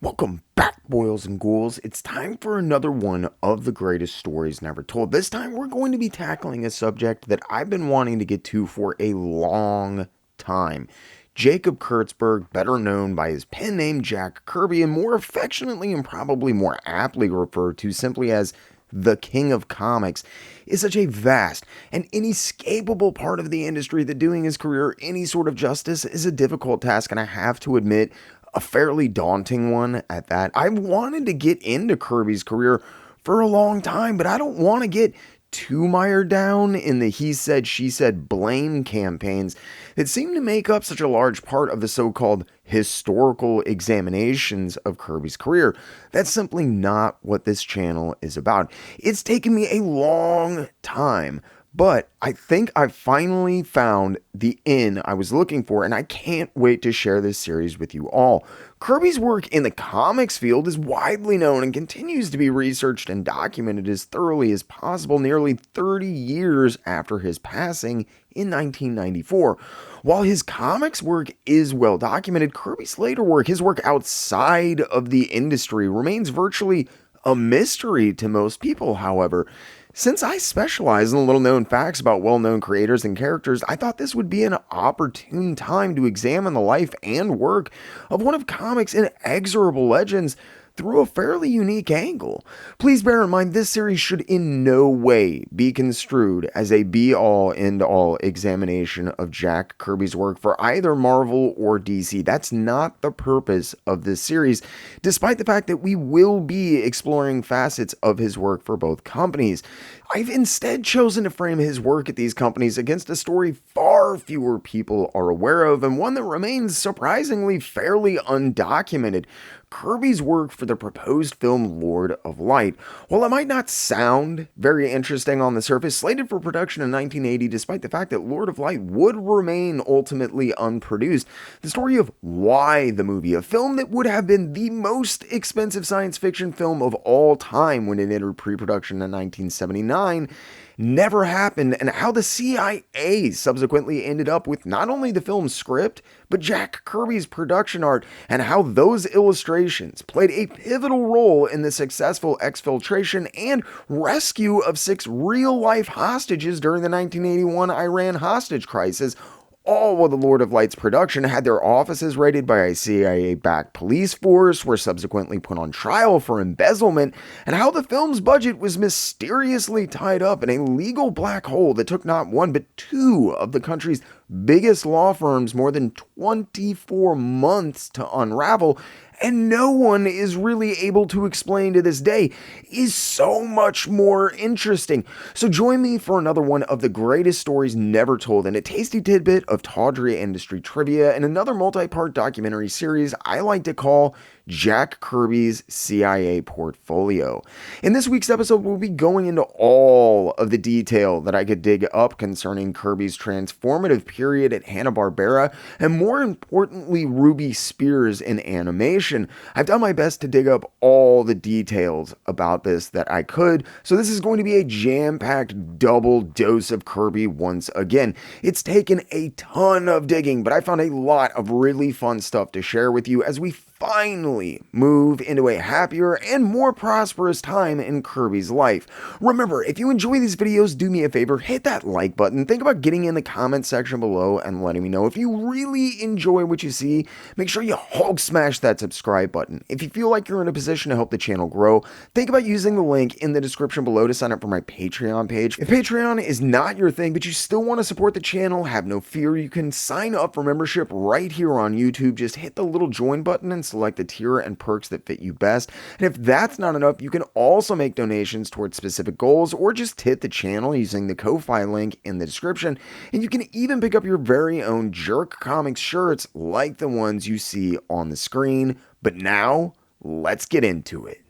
Welcome back, boils and ghouls. It's time for another one of the greatest stories never told. This time, we're going to be tackling a subject that I've been wanting to get to for a long time. Jacob Kurtzberg, better known by his pen name Jack Kirby, and more affectionately and probably more aptly referred to simply as the King of Comics, is such a vast and inescapable part of the industry that doing his career any sort of justice is a difficult task, and I have to admit, a fairly daunting one at that. I've wanted to get into Kirby's career for a long time, but I don't want to get too mired down in the he said, she said blame campaigns that seem to make up such a large part of the so-called historical examinations of Kirby's career. That's simply not what this channel is about. It's taken me a long time, but I think I finally found the in I was looking for, and I can't wait to share this series with you all. Kirby's work in the comics field is widely known and continues to be researched and documented as thoroughly as possible nearly 30 years after his passing in 1994. While his comics work is well documented, Kirby's later work, his work outside of the industry, remains virtually a mystery to most people, however. Since I specialize in little known facts about well known creators and characters, I thought this would be an opportune time to examine the life and work of one of comics' inexorable legends through a fairly unique angle. Please bear in mind, this series should in no way be construed as a be-all, end-all examination of Jack Kirby's work for either Marvel or DC. That's not the purpose of this series, despite the fact that we will be exploring facets of his work for both companies. I've instead chosen to frame his work at these companies against a story far fewer people are aware of, and one that remains surprisingly fairly undocumented. Kirby's work for the proposed film Lord of Light. While it might not sound very interesting on the surface, slated for production in 1980 despite the fact that Lord of Light would remain ultimately unproduced, the story of why the movie, a film that would have been the most expensive science fiction film of all time when it entered pre-production in 1979, never happened, and how the CIA subsequently ended up with not only the film's script, but Jack Kirby's production art, and how those illustrations played a pivotal role in the successful exfiltration and rescue of 6 real-life hostages during the 1981 Iran hostage crisis, all while the Lord of Light's production had their offices raided by a CIA-backed police force, were subsequently put on trial for embezzlement, and how the film's budget was mysteriously tied up in a legal black hole that took not one but 2 of the country's biggest law firms more than 24 months to unravel, and no one is really able to explain to this day, is so much more interesting. So join me for another one of the greatest stories never told, and a tasty tidbit of tawdry industry trivia, and another multi-part documentary series I like to call Jack Kirby's CIA Portfolio. In this week's episode, we'll be going into all of the detail that I could dig up concerning Kirby's transformative period at Hanna Barbera, and more importantly, Ruby Spears in animation. I've done my best to dig up all the details about this that I could, so this is going to be a jam-packed double dose of Kirby once again. It's taken a ton of digging, but I found a lot of really fun stuff to share with you as we finally move into a happier and more prosperous time in Kirby's life. Remember, if you enjoy these videos, do me a favor, hit that like button. Think about getting in the comment section below and letting me know. If you really enjoy what you see, make sure you Hulk smash that subscribe button. If you feel like you're in a position to help the channel grow, think about using the link in the description below to sign up for my Patreon page. If Patreon is not your thing, but you still want to support the channel, have no fear, you can sign up for membership right here on YouTube. Just hit the little join button and select the tier and perks that fit you best. And if that's not enough, you can also make donations towards specific goals, or just hit the channel using the Ko-Fi link in the description. And you can even pick up your very own JerkComic shirts like the ones you see on the screen. But now, let's get into it.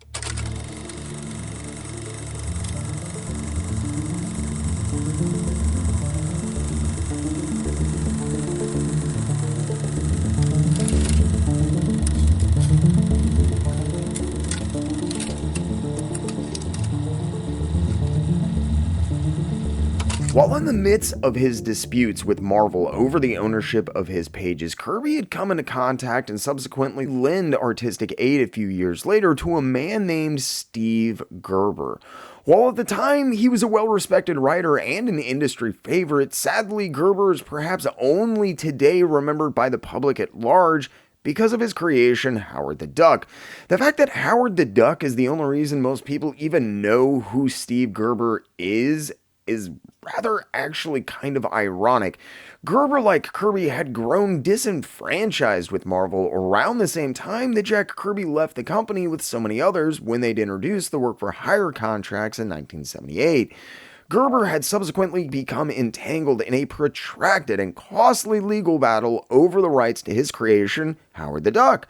While in the midst of his disputes with Marvel over the ownership of his pages, Kirby had come into contact and subsequently lent artistic aid a few years later to a man named Steve Gerber. While at the time he was a well-respected writer and an industry favorite, sadly Gerber is perhaps only today remembered by the public at large because of his creation, Howard the Duck. The fact that Howard the Duck is the only reason most people even know who Steve Gerber is rather actually kind of ironic. Gerber, like Kirby, had grown disenfranchised with Marvel around the same time that Jack Kirby left the company with so many others when they'd introduced the work for hire contracts in 1978. Gerber had subsequently become entangled in a protracted and costly legal battle over the rights to his creation, Howard the Duck.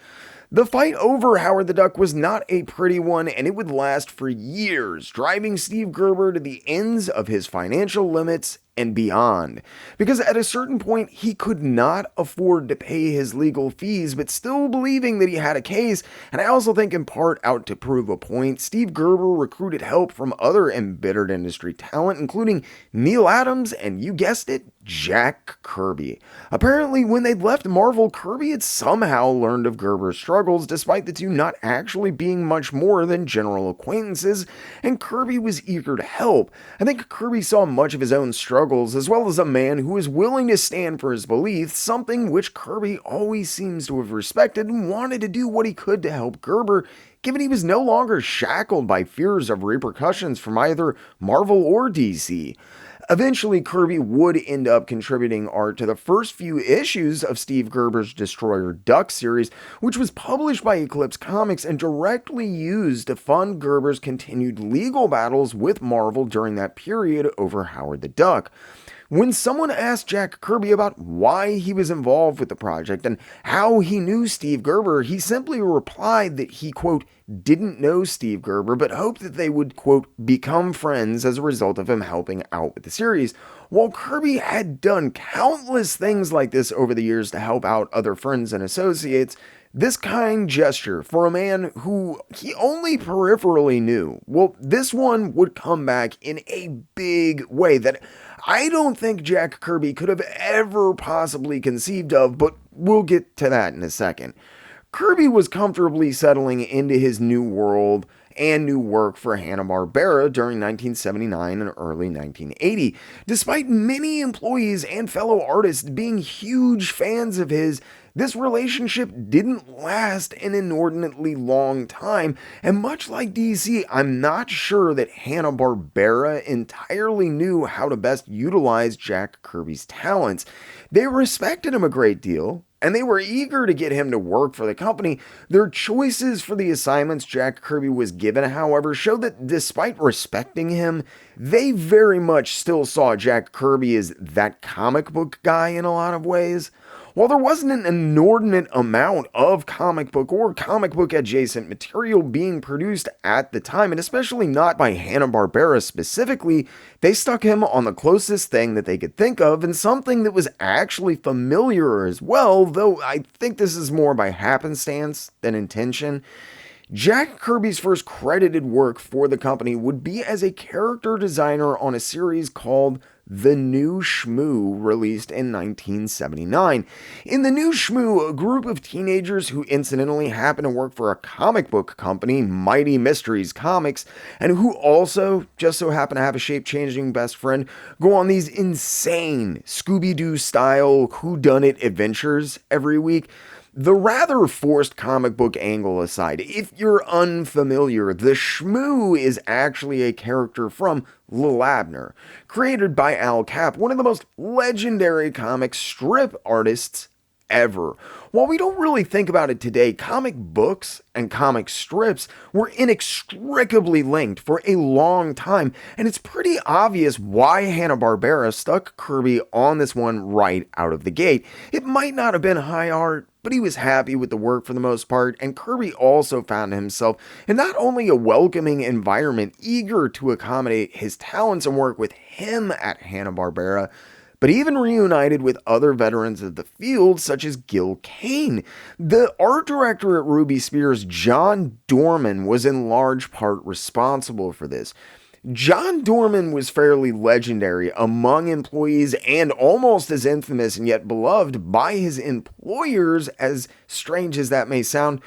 The fight over Howard the Duck was not a pretty one, and it would last for years, driving Steve Gerber to the ends of his financial limits and beyond. Because at a certain point, he could not afford to pay his legal fees, but still believing that he had a case, and I also think in part out to prove a point, Steve Gerber recruited help from other embittered industry talent, including Neil Adams and, you guessed it, Jack Kirby. Apparently, when they'd left Marvel, Kirby had somehow learned of Gerber's struggles, despite the two not actually being much more than general acquaintances, and Kirby was eager to help. I think Kirby saw much of his own struggles, as well as a man who was willing to stand for his beliefs, something which Kirby always seems to have respected and wanted to do what he could to help Gerber, given he was no longer shackled by fears of repercussions from either Marvel or DC. Eventually, Kirby would end up contributing art to the first few issues of Steve Gerber's Destroyer Duck series, which was published by Eclipse Comics and directly used to fund Gerber's continued legal battles with Marvel during that period over Howard the Duck. When someone asked Jack Kirby about why he was involved with the project and how he knew Steve Gerber, he simply replied that he, quote, didn't know Steve Gerber, but hoped that they would, quote, become friends as a result of him helping out with the series. While Kirby had done countless things like this over the years to help out other friends and associates, this kind gesture for a man who he only peripherally knew, well, this one would come back in a big way that I don't think Jack Kirby could have ever possibly conceived of, but we'll get to that in a second. Kirby was comfortably settling into his new world and new work for Hanna Barbera during 1979 and early 1980. Despite many employees and fellow artists being huge fans of his, this relationship didn't last an inordinately long time, and much like DC, I'm not sure that Hanna Barbera entirely knew how to best utilize Jack Kirby's talents. They respected him a great deal, and they were eager to get him to work for the company. Their choices for the assignments Jack Kirby was given, however, showed that despite respecting him, they very much still saw Jack Kirby as that comic book guy in a lot of ways. While there wasn't an inordinate amount of comic book or comic book adjacent material being produced at the time, and especially not by Hanna Barbera specifically, they stuck him on the closest thing that they could think of, and something that was actually familiar as well, though I think this is more by happenstance than intention. Jack Kirby's first credited work for the company would be as a character designer on a series called The New Shmoo, released in 1979. In The New Shmoo, a group of teenagers who incidentally happen to work for a comic book company, Mighty Mysteries Comics, and who also just so happen to have a shape-changing best friend, go on these insane Scooby-Doo style whodunit adventures every week. The rather forced comic book angle aside, if you're unfamiliar, the Shmoo is actually a character from Lil Abner, created by Al Cap, one of the most legendary comic strip artists ever. While we don't really think about it today, comic books and comic strips were inextricably linked for a long time, and it's pretty obvious why Hanna Barbera stuck Kirby on this one right out of the gate. It might not have been high art, but he was happy with the work for the most part, and Kirby also found himself in not only a welcoming environment eager to accommodate his talents and work with him at Hanna Barbera, but even reunited with other veterans of the field such as Gil Kane. The art director at Ruby Spears, John Dorman, was in large part responsible for this. John Dorman was fairly legendary among employees and almost as infamous and yet beloved by his employers, as strange as that may sound.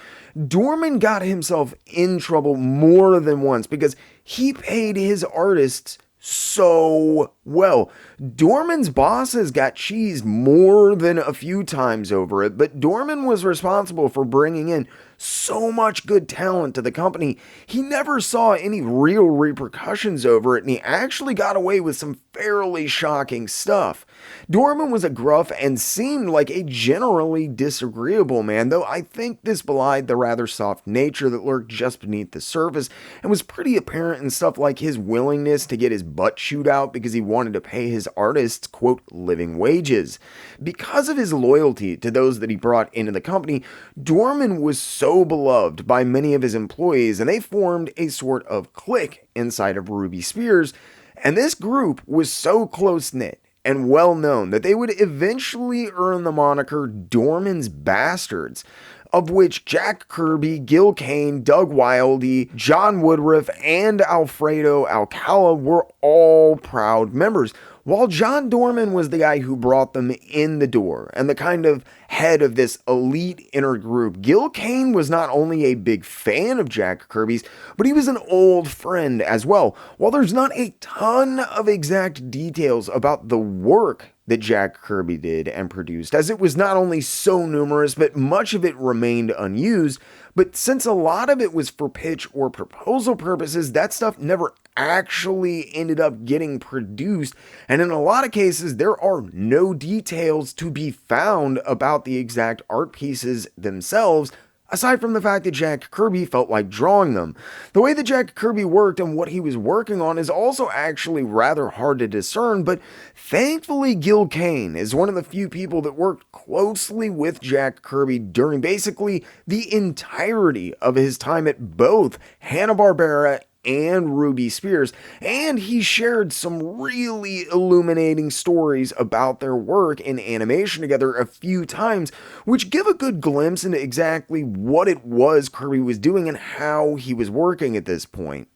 Dorman got himself in trouble more than once because he paid his artists so well. Dorman's bosses got cheesed more than a few times over it, but Dorman was responsible for bringing in so much good talent to the company. He never saw any real repercussions over it, and he actually got away with some fairly shocking stuff. Dorman was a gruff and seemed like a generally disagreeable man, though I think this belied the rather soft nature that lurked just beneath the surface and was pretty apparent in stuff like his willingness to get his butt chewed out because he wanted to pay his artists, quote, living wages. Because of his loyalty to those that he brought into the company, Dorman was so beloved by many of his employees, and they formed a sort of clique inside of Ruby Spears, and this group was so close-knit and well known that they would eventually earn the moniker Dorman's Bastards, of which Jack Kirby, Gil Kane, Doug Wildey, John Woodruff, and Alfredo Alcala were all proud members, while John Dorman was the guy who brought them in the door and the kind of head of this elite inner group. Gil Kane was not only a big fan of Jack Kirby's, but he was an old friend as well. While there's not a ton of exact details about the work that Jack Kirby did and produced, as it was not only so numerous, but much of it remained unused. But since a lot of it was for pitch or proposal purposes, that stuff never actually ended up getting produced, and in a lot of cases there are no details to be found about the exact art pieces themselves, aside from the fact that Jack Kirby felt like drawing them. The way that Jack Kirby worked and what he was working on is also actually rather hard to discern, but thankfully Gil Kane is one of the few people that worked closely with Jack Kirby during basically the entirety of his time at both Hanna Barbera and Ruby Spears, and he shared some really illuminating stories about their work in animation together a few times, which give a good glimpse into exactly what it was Kirby was doing and how he was working at this point.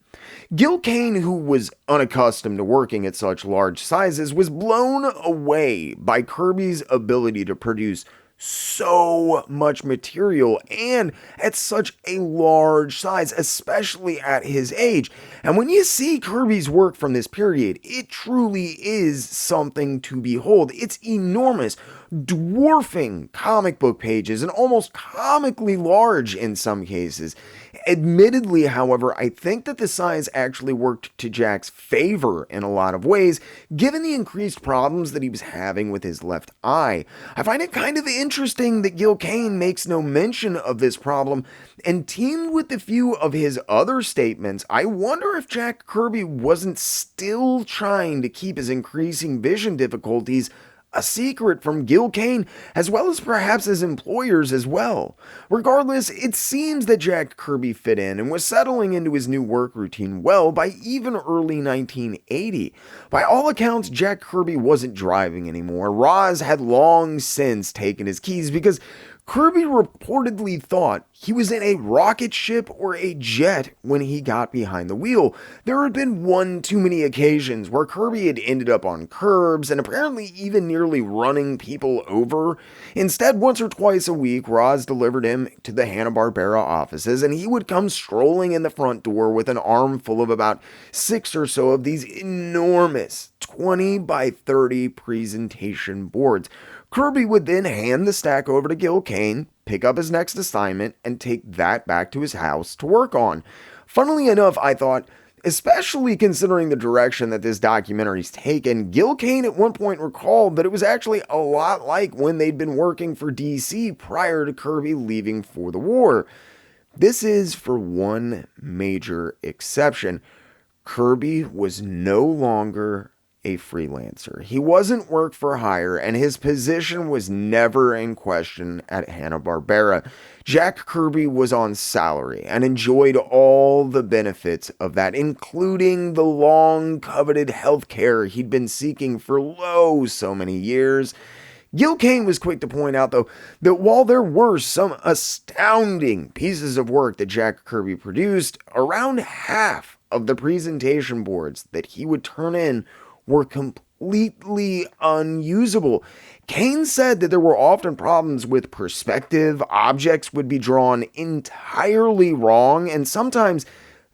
Gil Kane, who was unaccustomed to working at such large sizes, was blown away by Kirby's ability to produce so much material and at such a large size, especially at his age. And when you see Kirby's work from this period, it truly is something to behold. It's enormous, dwarfing comic book pages and almost comically large in some cases. Admittedly, however, I think that the size actually worked to Jack's favor in a lot of ways, given the increased problems that he was having with his left eye. I find it kind of interesting that Gil Kane makes no mention of this problem, and teamed with a few of his other statements, I wonder if Jack Kirby wasn't still trying to keep his increasing vision difficulties a secret from Gil Kane, as well as perhaps his employers as well. Regardless, it seems that Jack Kirby fit in and was settling into his new work routine well by even early 1980. By all accounts, Jack Kirby wasn't driving anymore. Roz had long since taken his keys because Kirby reportedly thought he was in a rocket ship or a jet when he got behind the wheel. There had been one too many occasions where Kirby had ended up on curbs and apparently even nearly running people over. Instead, once or twice a week, Roz delivered him to the Hanna Barbera offices, and he would come strolling in the front door with an armful of about 6 or so of these enormous 20 by 30 presentation boards. Kirby would then hand the stack over to Gil Kane, pick up his next assignment, and take that back to his house to work on. Funnily enough, I thought, especially considering the direction that this documentary's taken, Gil Kane at one point recalled that it was actually a lot like when they'd been working for DC prior to Kirby leaving for the war. This is for one major exception. Kirby was no longer a freelancer. He wasn't work for hire, and his position was never in question at Hanna Barbera. Jack Kirby was on salary and enjoyed all the benefits of that, including the long coveted health care he'd been seeking for so many years. Gil Kane was quick to point out, though, that while there were some astounding pieces of work that Jack Kirby produced, around half of the presentation boards that he would turn in were completely unusable. Kane said that there were often problems with perspective, objects would be drawn entirely wrong, and sometimes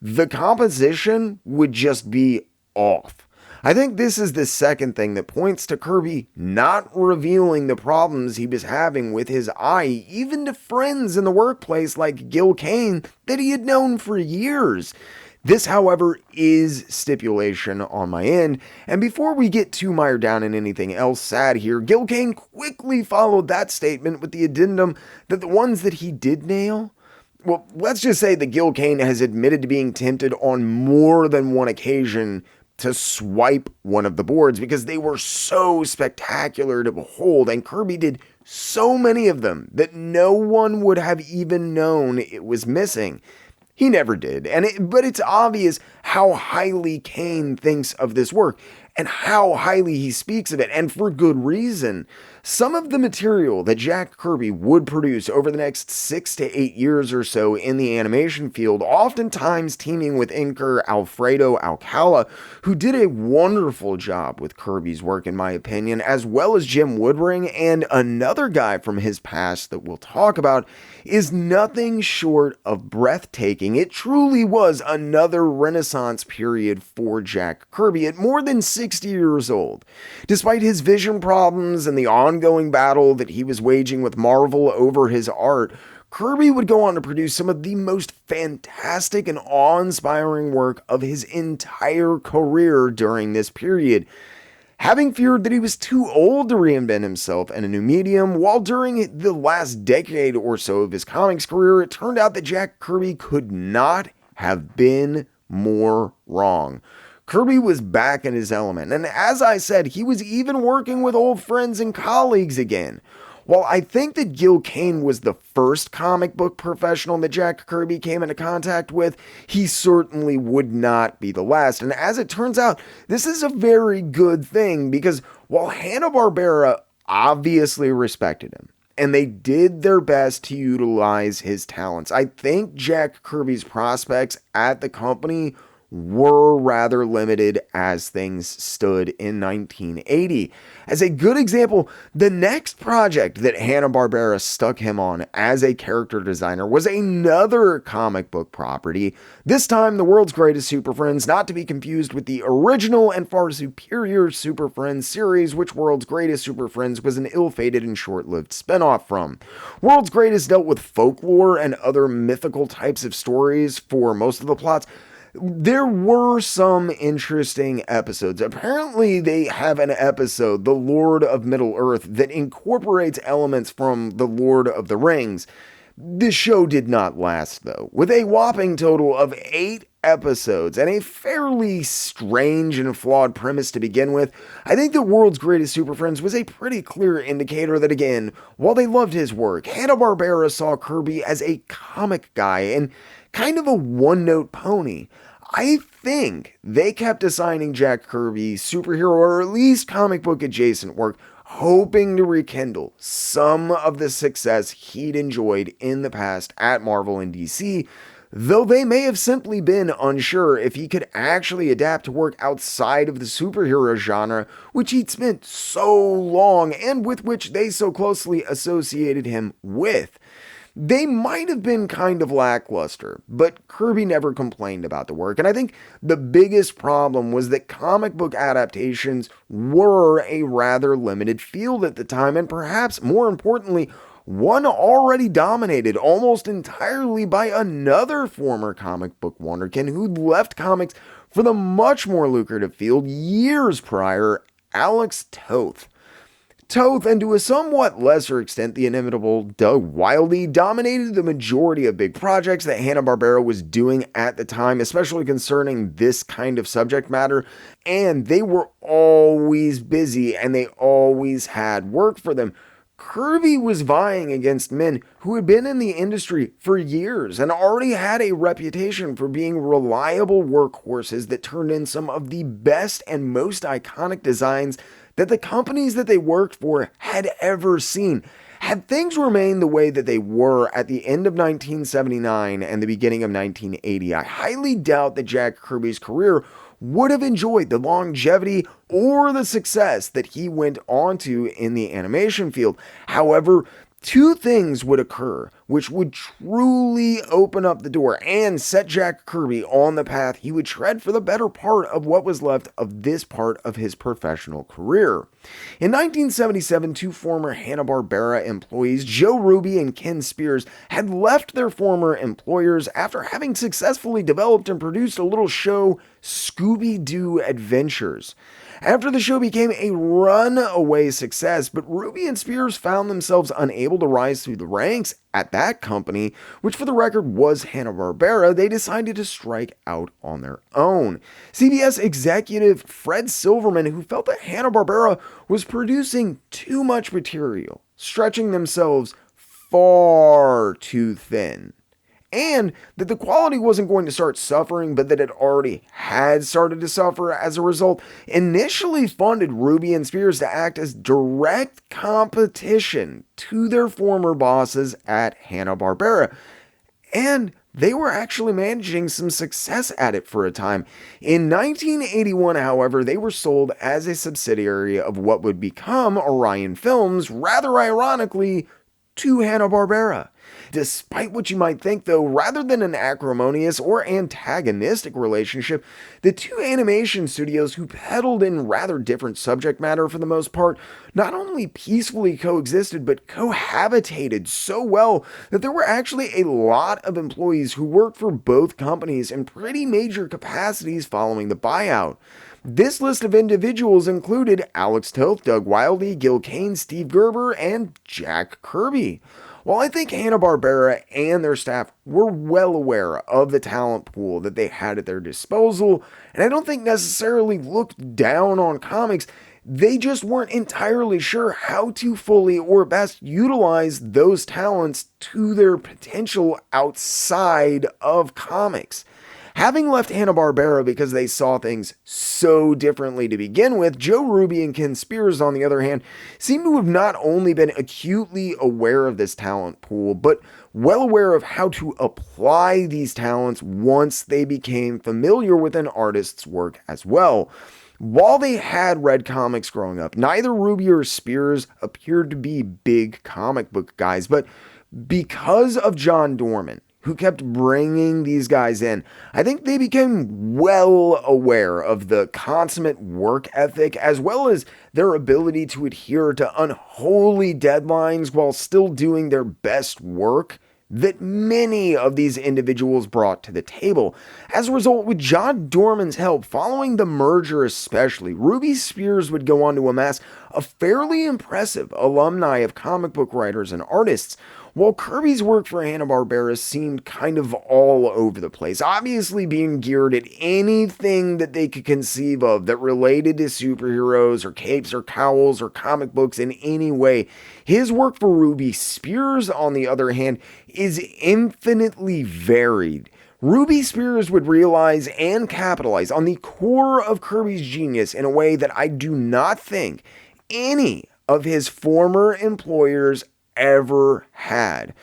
the composition would just be off. I think this is the second thing that points to Kirby not revealing the problems he was having with his eye, even to friends in the workplace like Gil Kane that he had known for years. This, however, is stipulation on my end, and before we get too mired down in anything else sad here, Gil Kane quickly followed that statement with the addendum that the ones that he did nail, well, let's just say that Gil Kane has admitted to being tempted on more than one occasion to swipe one of the boards because they were so spectacular to behold, and Kirby did so many of them that no one would have even known it was missing. He never did, but it's obvious how highly Kane thinks of this work and how highly he speaks of it, and for good reason. Some of the material that Jack Kirby would produce over the next 6 to 8 years or so in the animation field, oftentimes teaming with inker Alfredo Alcala, who did a wonderful job with Kirby's work in my opinion, as well as Jim Woodring and another guy from his past that we'll talk about, is nothing short of breathtaking. It truly was another Renaissance period for Jack Kirby at more than 60 years old. Despite his vision problems and the ongoing battle that he was waging with Marvel over his art, Kirby would go on to produce some of the most fantastic and awe-inspiring work of his entire career during this period. Having feared that he was too old to reinvent himself in a new medium, while during the last decade or so of his comics career, it turned out that Jack Kirby could not have been more wrong. Kirby was back in his element, and as I said, he was even working with old friends and colleagues again. While I think that Gil Kane was the first comic book professional that Jack Kirby came into contact with, he certainly would not be the last. And as it turns out, this is a very good thing, because while Hanna Barbera obviously respected him, and they did their best to utilize his talents, I think Jack Kirby's prospects at the company were rather limited as things stood in 1980. As a good example, the next project that Hanna Barbera stuck him on as a character designer was another comic book property, this time The World's Greatest Super Friends, not to be confused with the original and far superior Super Friends series, which World's Greatest Super Friends was an ill-fated and short-lived spinoff from. World's Greatest dealt with folklore and other mythical types of stories for most of the plots. There were some interesting episodes. Apparently, they have an episode, The Lord of Middle-earth, that incorporates elements from The Lord of the Rings. This show did not last, though. With a whopping total of 8 episodes and a fairly strange and flawed premise to begin with, I think that World's Greatest Super Friends was a pretty clear indicator that, again, while they loved his work, Hanna Barbera saw Kirby as a comic guy and kind of a one-note pony. I think they kept assigning Jack Kirby superhero or at least comic book adjacent work, hoping to rekindle some of the success he'd enjoyed in the past at Marvel and DC, though they may have simply been unsure if he could actually adapt to work outside of the superhero genre, which he'd spent so long and with which they so closely associated him with. They might have been kind of lackluster, but Kirby never complained about the work, and I think the biggest problem was that comic book adaptations were a rather limited field at the time, and perhaps more importantly, one already dominated almost entirely by another former comic book wonderkin who'd left comics for the much more lucrative field years prior, Alex Toth. Toth, and to a somewhat lesser extent the inimitable Doug Wildey, dominated the majority of big projects that Hanna-Barbera was doing at the time, especially concerning this kind of subject matter, and they were always busy and they always had work for them. Kirby was vying against men who had been in the industry for years and already had a reputation for being reliable workhorses that turned in some of the best and most iconic designs that the companies that they worked for had ever seen. Had things remained the way that they were at the end of 1979 and the beginning of 1980, I highly doubt that Jack Kirby's career would have enjoyed the longevity or the success that he went on to in the animation field. However, two things would occur which would truly open up the door and set Jack Kirby on the path he would tread for the better part of what was left of this part of his professional career. In 1977, two former Hanna Barbera employees, Joe Ruby and Ken Spears, had left their former employers after having successfully developed and produced a little show, Scooby-Doo Adventures. After the show became a runaway success, but Ruby and Spears found themselves unable to rise through the ranks at that company, which for the record was Hanna Barbera, they decided to strike out on their own. CBS executive Fred Silverman, who felt that Hanna Barbera was producing too much material, stretching themselves far too thin, and that the quality wasn't going to start suffering, but that it already had started to suffer as a result, initially funded Ruby and Spears to act as direct competition to their former bosses at Hanna Barbera. And they were actually managing some success at it for a time. In 1981, however, they were sold as a subsidiary of what would become Orion Films, rather ironically, to Hanna Barbera. Despite what you might think, though, rather than an acrimonious or antagonistic relationship, the two animation studios, who peddled in rather different subject matter for the most part, not only peacefully coexisted but cohabitated so well that there were actually a lot of employees who worked for both companies in pretty major capacities following the buyout. This list of individuals included Alex Toth, Doug Wildey, Gil Kane, Steve Gerber, and Jack Kirby. While I think Hanna Barbera and their staff were well aware of the talent pool that they had at their disposal, and I don't think necessarily looked down on comics, they just weren't entirely sure how to fully or best utilize those talents to their potential outside of comics. Having left Hanna Barbera because they saw things so differently to begin with, Joe Ruby and Ken Spears, on the other hand, seem to have not only been acutely aware of this talent pool, but well aware of how to apply these talents once they became familiar with an artist's work as well. While they had read comics growing up, neither Ruby or Spears appeared to be big comic book guys, but because of John Dorman, who kept bringing these guys in, I think they became well aware of the consummate work ethic as well as their ability to adhere to unholy deadlines while still doing their best work that many of these individuals brought to the table. As a result, with John Dorman's help, following the merger especially, Ruby Spears would go on to amass a fairly impressive alumni of comic book writers and artists, while Kirby's work for Hanna Barbera seemed kind of all over the place, obviously being geared at anything that they could conceive of that related to superheroes or capes or cowls or comic books in any way. His work for Ruby Spears, on the other hand, is infinitely varied. Ruby Spears would realize and capitalize on the core of Kirby's genius in a way that I do not think any of his former employers ever had.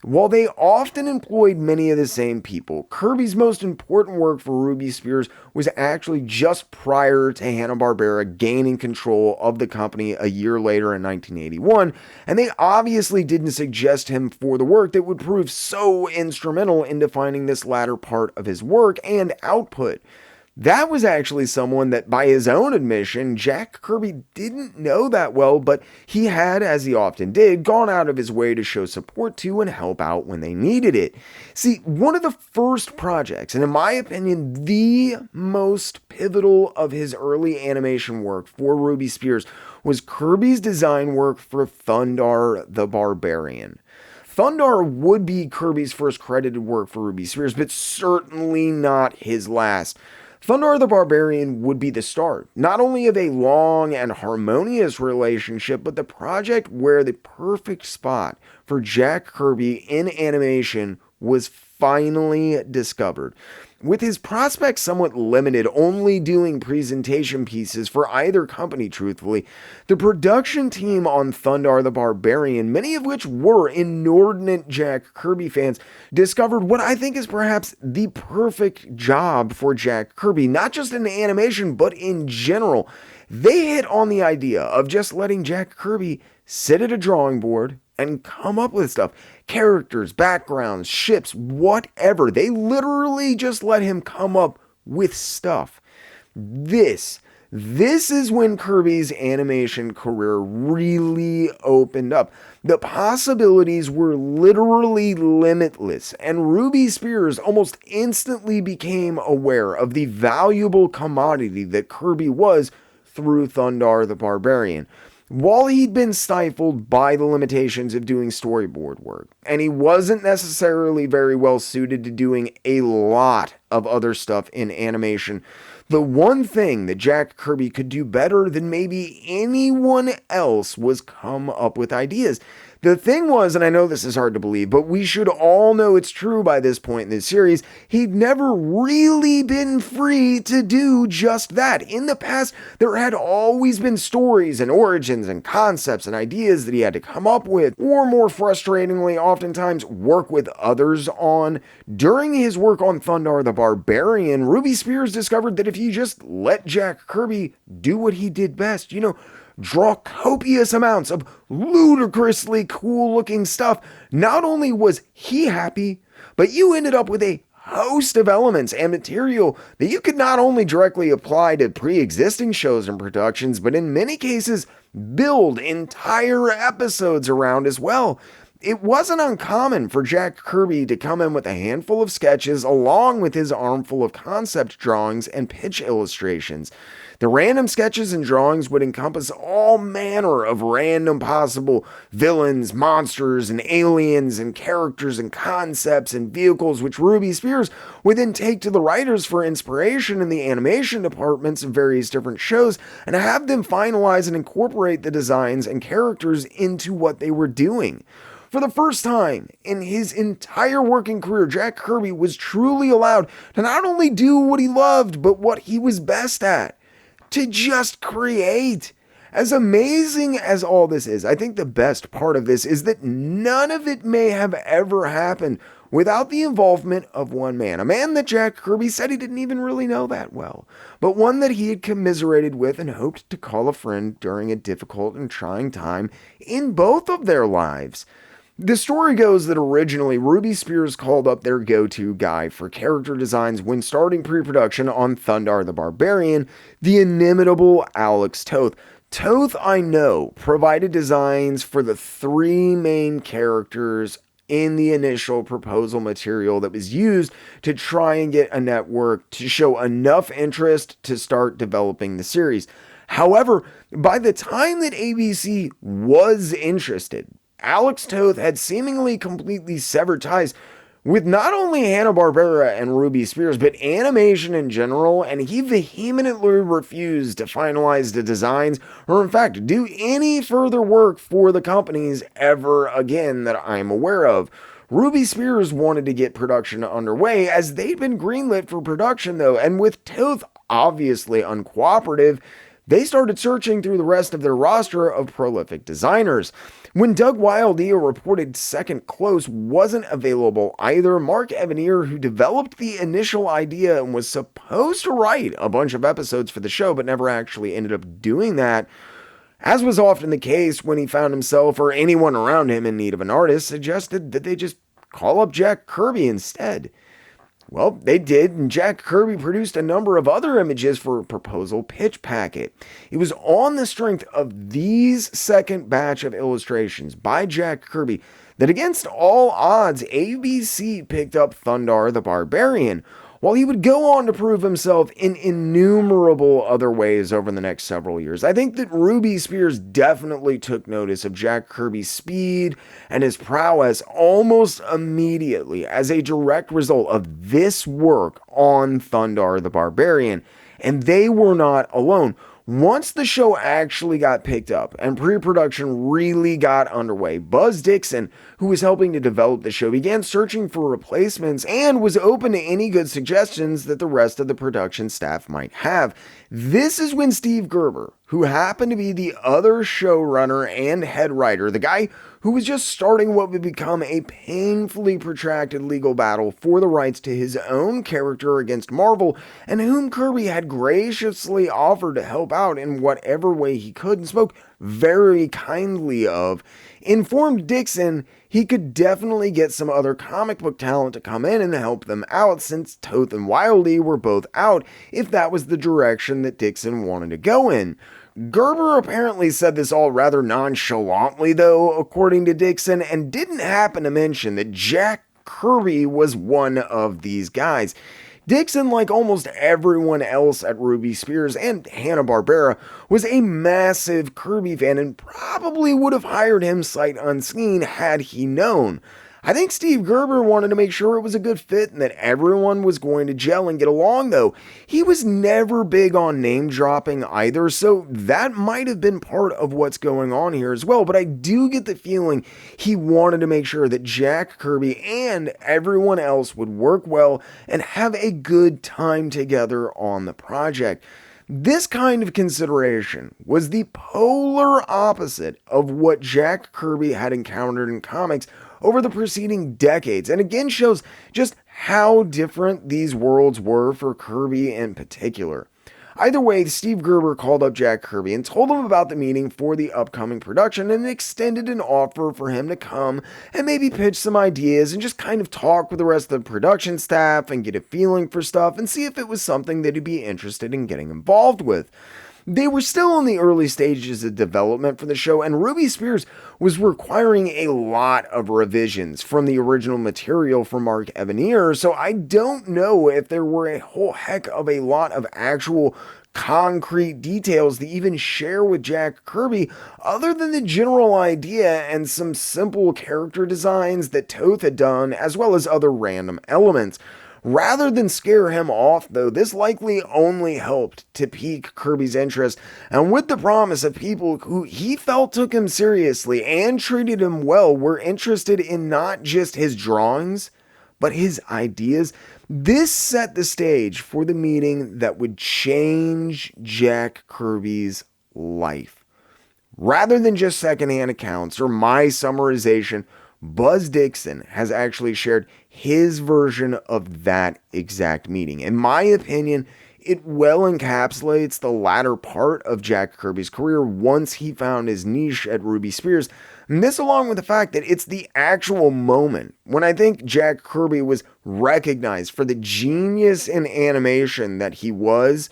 While they often employed many of the same people, Kirby's most important work for Ruby Spears was actually just prior to Hanna Barbera gaining control of the company a year later in 1981, and they obviously didn't suggest him for the work that would prove so instrumental in defining this latter part of his work and output. That was actually someone that, by his own admission, Jack Kirby didn't know that well, but he had, as he often did, gone out of his way to show support to and help out when they needed it. See, one of the first projects, and in my opinion, the most pivotal of his early animation work for Ruby Spears, was Kirby's design work for Thundarr the Barbarian. Thundarr would be Kirby's first credited work for Ruby Spears, but certainly not his last. Thundarr the Barbarian would be the start, not only of a long and harmonious relationship, but the project where the perfect spot for Jack Kirby in animation was finally discovered. With his prospects somewhat limited, only doing presentation pieces for either company, truthfully, the production team on Thundarr the Barbarian, many of which were inordinate Jack Kirby fans, discovered what I think is perhaps the perfect job for Jack Kirby, not just in animation, but in general. They hit on the idea of just letting Jack Kirby sit at a drawing board and come up with stuff. Characters, backgrounds, ships, whatever. They literally just let him come up with stuff. This is when Kirby's animation career really opened up. The possibilities were literally limitless, and Ruby Spears almost instantly became aware of the valuable commodity that Kirby was through Thundarr the Barbarian. While he'd been stifled by the limitations of doing storyboard work, and he wasn't necessarily very well suited to doing a lot of other stuff in animation, the one thing that Jack Kirby could do better than maybe anyone else was come up with ideas. The thing was, and I know this is hard to believe, but we should all know it's true by this point in the series, he'd never really been free to do just that. In the past, there had always been stories and origins and concepts and ideas that he had to come up with, or more frustratingly, oftentimes work with others on. During his work on Thundarr the Barbarian, Ruby Spears discovered that if you just let Jack Kirby do what he did best, draw copious amounts of ludicrously cool looking stuff, not only was he happy, but you ended up with a host of elements and material that you could not only directly apply to pre-existing shows and productions, but in many cases build entire episodes around as well. It wasn't uncommon for Jack Kirby to come in with a handful of sketches along with his armful of concept drawings and pitch illustrations. The random sketches and drawings would encompass all manner of random possible villains, monsters, and aliens, and characters, and concepts, and vehicles, which Ruby Spears would then take to the writers for inspiration in the animation departments of various different shows, and have them finalize and incorporate the designs and characters into what they were doing. For the first time in his entire working career, Jack Kirby was truly allowed to not only do what he loved, but what he was best at. To just create. As amazing as all this is, I think the best part of this is that none of it may have ever happened without the involvement of one man. A man that Jack Kirby said he didn't even really know that well, but one that he had commiserated with and hoped to call a friend during a difficult and trying time in both of their lives. The story goes that originally Ruby Spears called up their go-to guy for character designs when starting pre-production on Thundarr the Barbarian, the inimitable Alex Toth. Toth, I know, provided designs for the three main characters in the initial proposal material that was used to try and get a network to show enough interest to start developing the series. However, by the time that ABC was interested, Alex Toth had seemingly completely severed ties with not only Hanna Barbera and Ruby Spears, but animation in general, and he vehemently refused to finalize the designs or, in fact, do any further work for the companies ever again that I'm aware of. Ruby Spears wanted to get production underway as they'd been greenlit for production, though, and with Toth obviously uncooperative, they started searching through the rest of their roster of prolific designers. When Doug Wildea reported Second Close wasn't available either, Mark Evanier, who developed the initial idea and was supposed to write a bunch of episodes for the show but never actually ended up doing that, as was often the case when he found himself or anyone around him in need of an artist, suggested that they just call up Jack Kirby instead. Well, they did, and Jack Kirby produced a number of other images for a proposal pitch packet. It was on the strength of these second batch of illustrations by Jack Kirby that against all odds, ABC picked up Thundarr the Barbarian, while he would go on to prove himself in innumerable other ways over the next several years. I think that Ruby Spears definitely took notice of Jack Kirby's speed and his prowess almost immediately as a direct result of this work on Thundarr the Barbarian. And they were not alone. Once the show actually got picked up and pre-production really got underway, Buzz Dixon, who was helping to develop the show, began searching for replacements and was open to any good suggestions that the rest of the production staff might have. This is when Steve Gerber, who happened to be the other showrunner and head writer, the guy who was just starting what would become a painfully protracted legal battle for the rights to his own character against Marvel, and whom Kirby had graciously offered to help out in whatever way he could and spoke very kindly of, informed Dixon he could definitely get some other comic book talent to come in and help them out, since Toth and Wildey were both out, if that was the direction that Dixon wanted to go in. Gerber apparently said this all rather nonchalantly, though, according to Dixon, and didn't happen to mention that Jack Kirby was one of these guys. Dixon, like almost everyone else at Ruby Spears and Hanna Barbera, was a massive Kirby fan and probably would have hired him sight unseen had he known. I think Steve Gerber wanted to make sure it was a good fit and that everyone was going to gel and get along, though. He was never big on name dropping either, so that might have been part of what's going on here as well, but I do get the feeling he wanted to make sure that Jack Kirby and everyone else would work well and have a good time together on the project. This kind of consideration was the polar opposite of what Jack Kirby had encountered in comics over the preceding decades, and again shows just how different these worlds were for Kirby in particular. Either way, Steve Gerber called up Jack Kirby and told him about the meeting for the upcoming production and extended an offer for him to come and maybe pitch some ideas and just kind of talk with the rest of the production staff and get a feeling for stuff and see if it was something that he'd be interested in getting involved with. They were still in the early stages of development for the show, and Ruby Spears was requiring a lot of revisions from the original material from Mark Evanier, so I don't know if there were a whole heck of a lot of actual concrete details to even share with Jack Kirby other than the general idea and some simple character designs that Toth had done, as well as other random elements. Rather than scare him off, though, this likely only helped to pique Kirby's interest, and with the promise of people who he felt took him seriously and treated him well were interested in not just his drawings, but his ideas, this set the stage for the meeting that would change Jack Kirby's life. Rather than just secondhand accounts or my summarization, Buzz Dixon has actually shared his version of that exact meeting. In my opinion, it well encapsulates the latter part of Jack Kirby's career once he found his niche at Ruby Spears. And this, along with the fact that it's the actual moment when I think Jack Kirby was recognized for the genius in animation that he was,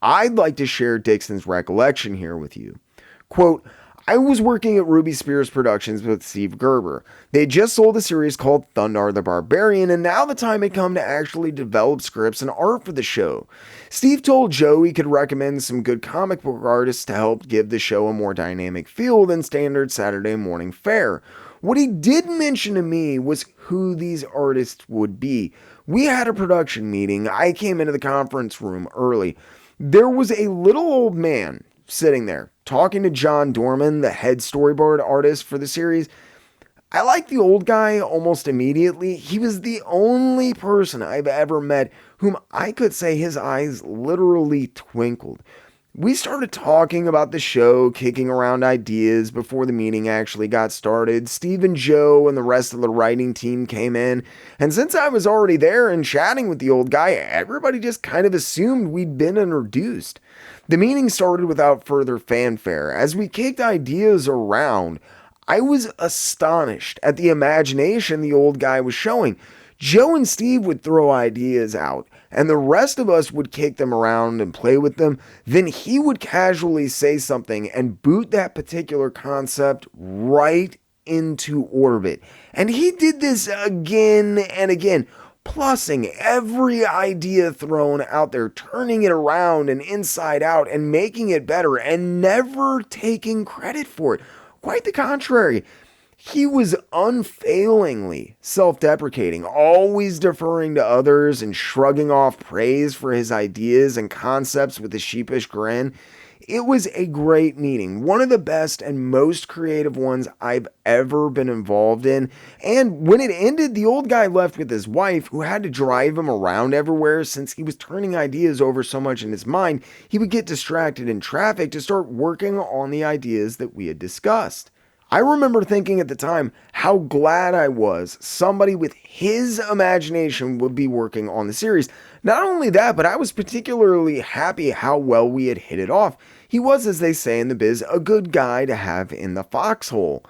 I'd like to share Dixon's recollection here with you. Quote, I was working at Ruby Spears Productions with Steve Gerber. They had just sold a series called Thundarr the Barbarian, and now the time had come to actually develop scripts and art for the show. Steve told Joe he could recommend some good comic book artists to help give the show a more dynamic feel than standard Saturday morning fare. What he did mention to me was who these artists would be. We had a production meeting. I came into the conference room early. There was a little old man sitting there, talking to John Dorman, the head storyboard artist for the series. I liked the old guy almost immediately. He was the only person I've ever met whom I could say his eyes literally twinkled. We started talking about the show, kicking around ideas before the meeting actually got started. Steve and Joe and the rest of the writing team came in, and since I was already there and chatting with the old guy, everybody just kind of assumed we'd been introduced. The meeting started without further fanfare. As we kicked ideas around, I was astonished at the imagination the old guy was showing. Joe and Steve would throw ideas out, and the rest of us would kick them around and play with them. Then he would casually say something and boot that particular concept right into orbit. And he did this again and again, plussing every idea thrown out there, turning it around and inside out and making it better and never taking credit for it. Quite the contrary. He was unfailingly self-deprecating, always deferring to others and shrugging off praise for his ideas and concepts with a sheepish grin. It was a great meeting, one of the best and most creative ones I've ever been involved in. And when it ended, the old guy left with his wife, who had to drive him around everywhere since he was turning ideas over so much in his mind, he would get distracted in traffic to start working on the ideas that we had discussed. I remember thinking at the time how glad I was somebody with his imagination would be working on the series. Not only that, but I was particularly happy how well we had hit it off. He was, as they say in the biz, a good guy to have in the foxhole.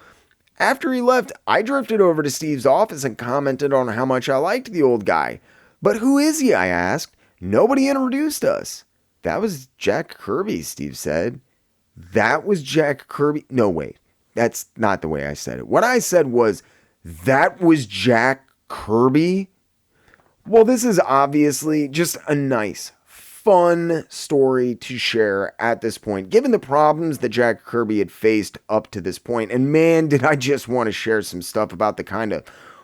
After he left, I drifted over to Steve's office and commented on how much I liked the old guy. But who is he? I asked. Nobody introduced us. That was Jack Kirby, Steve said. That was Jack Kirby? No, wait. That's not the way I said it. What I said was, that was Jack Kirby? Well, this is obviously just a nice, fun story to share at this point, given the problems that Jack Kirby had faced up to this point. And man, did I just want to share some stuff about the kind of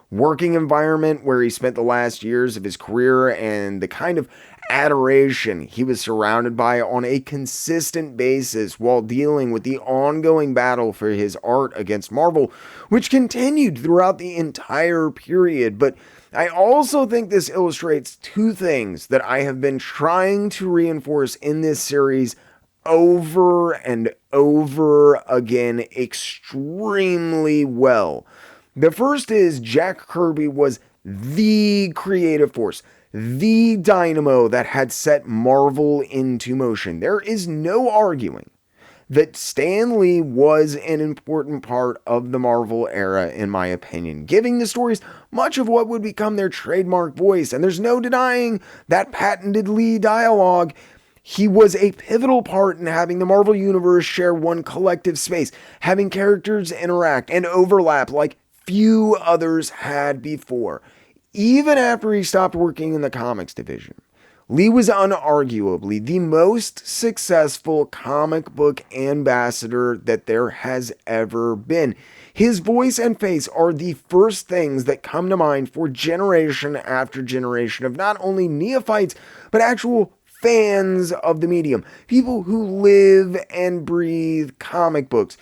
working environment where he spent the last years of his career and the kind of adoration he was surrounded by on a consistent basis while dealing with the ongoing battle for his art against Marvel, which continued throughout the entire period. But I also think this illustrates two things that I have been trying to reinforce in this series over and over again extremely well. The first is Jack Kirby was the creative force, the dynamo that had set Marvel into motion. There is no arguing that Stan Lee was an important part of the Marvel era, in my opinion, giving the stories much of what would become their trademark voice, and there's no denying that patented Lee dialogue. He was a pivotal part in having the Marvel Universe share one collective space, having characters interact and overlap like few others had before. Even after he stopped working in the comics division, Lee was unarguably the most successful comic book ambassador that there has ever been. His voice and face are the first things that come to mind for generation after generation of not only neophytes, but actual fans of the medium. People who live and breathe comic books.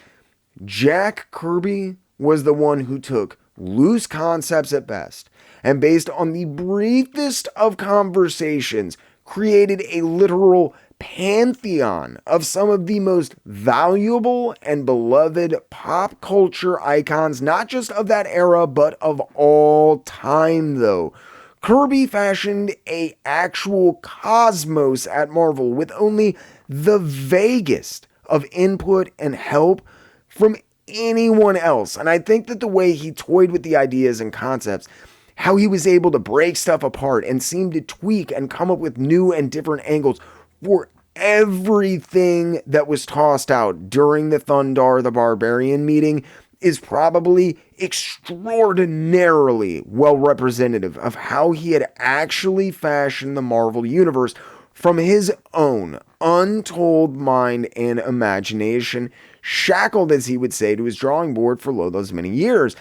Jack Kirby was the one who took loose concepts at best, and based on the briefest of conversations, created a literal pantheon of some of the most valuable and beloved pop culture icons, not just of that era, but of all time, though. Kirby fashioned a actual cosmos at Marvel with only the vaguest of input and help from anyone else. And I think that the way he toyed with the ideas and concepts, how he was able to break stuff apart and seem to tweak and come up with new and different angles for everything that was tossed out during the Thundarr the Barbarian meeting is probably extraordinarily well representative of how he had actually fashioned the Marvel Universe from his own untold mind and imagination, shackled, as he would say, to his drawing board for those many years.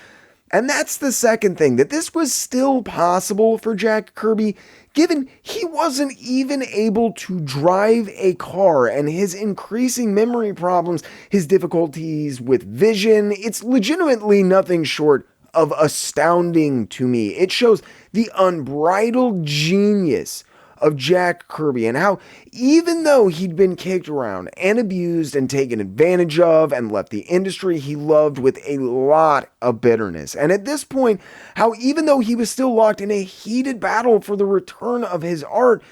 And that's the second thing, that this was still possible for Jack Kirby, given he wasn't even able to drive a car, and his increasing memory problems, his difficulties with vision. It's legitimately nothing short of astounding to me. It shows the unbridled genius of Jack Kirby and how, even though he'd been kicked around and abused and taken advantage of and left the industry he loved with a lot of bitterness, and at this point, how even though he was still locked in a heated battle for the return of his art,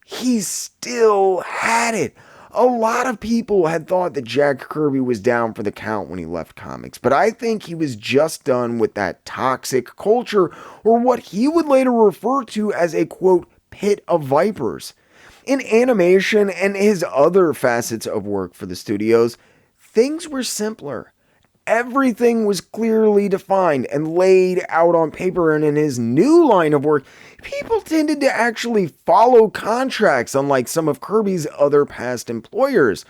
he still had it. A lot of people had thought that Jack Kirby was down for the count when he left comics, but I think he was just done with that toxic culture, or what he would later refer to as a, quote, pit of vipers. In animation and his other facets of work for the studios, things were simpler. Everything was clearly defined and laid out on paper, and in his new line of work, people tended to actually follow contracts, unlike some of Kirby's other past employers.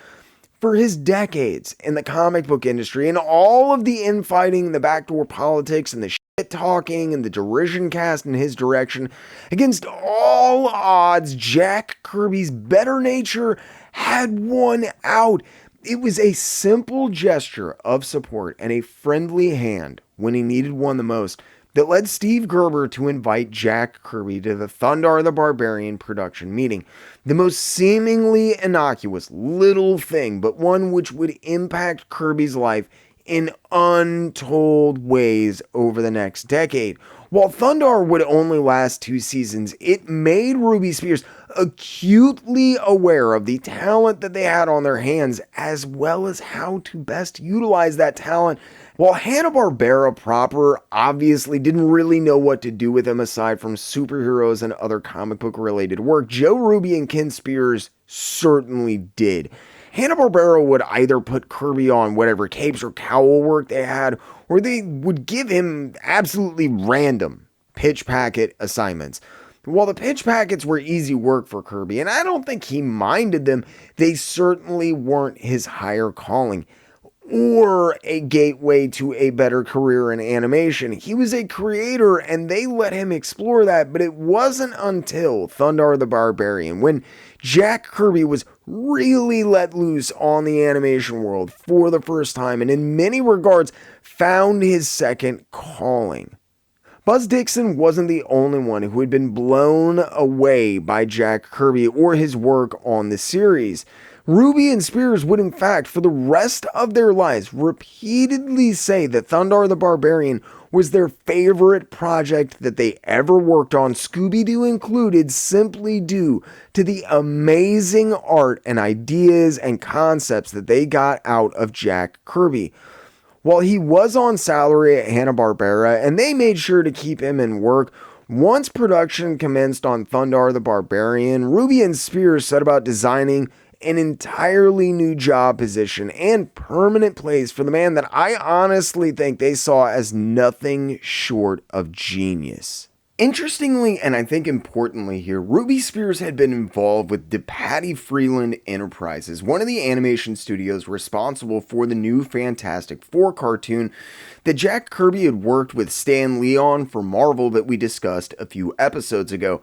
For his decades in the comic book industry and all of the infighting, the backdoor politics, and the shit talking and the derision cast in his direction, against all odds, Jack Kirby's better nature had won out. It was a simple gesture of support and a friendly hand when he needed one the most that led Steve Gerber to invite Jack Kirby to the Thundarr the Barbarian production meeting. The most seemingly innocuous little thing, but one which would impact Kirby's life in untold ways over the next decade. While Thundarr would only last 2 seasons, it made Ruby Spears acutely aware of the talent that they had on their hands, as well as how to best utilize that talent. While Hanna Barbera proper obviously didn't really know what to do with him aside from superheroes and other comic book related work, Joe Ruby and Ken Spears certainly did. Hanna Barbera would either put Kirby on whatever capes or cowl work they had, or they would give him absolutely random pitch packet assignments. While the pitch packets were easy work for Kirby, and I don't think he minded them, they certainly weren't his higher calling or a gateway to a better career in animation. He was a creator and they let him explore that, but it wasn't until Thundarr the Barbarian when Jack Kirby was really let loose on the animation world for the first time and in many regards found his second calling. Buzz Dixon wasn't the only one who had been blown away by Jack Kirby or his work on the series. Ruby and Spears would in fact, for the rest of their lives, repeatedly say that Thundarr the Barbarian was their favorite project that they ever worked on, Scooby-Doo included, simply due to the amazing art and ideas and concepts that they got out of Jack Kirby. While he was on salary at Hanna Barbera and they made sure to keep him in work, once production commenced on Thundarr the Barbarian, Ruby and Spears set about designing an entirely new job position and permanent place for the man that I honestly think they saw as nothing short of genius. Interestingly, and I think importantly here, Ruby Spears had been involved with DePatie Freeland Enterprises, one of the animation studios responsible for the new Fantastic Four cartoon that Jack Kirby had worked with Stan Lee on for Marvel that we discussed a few episodes ago.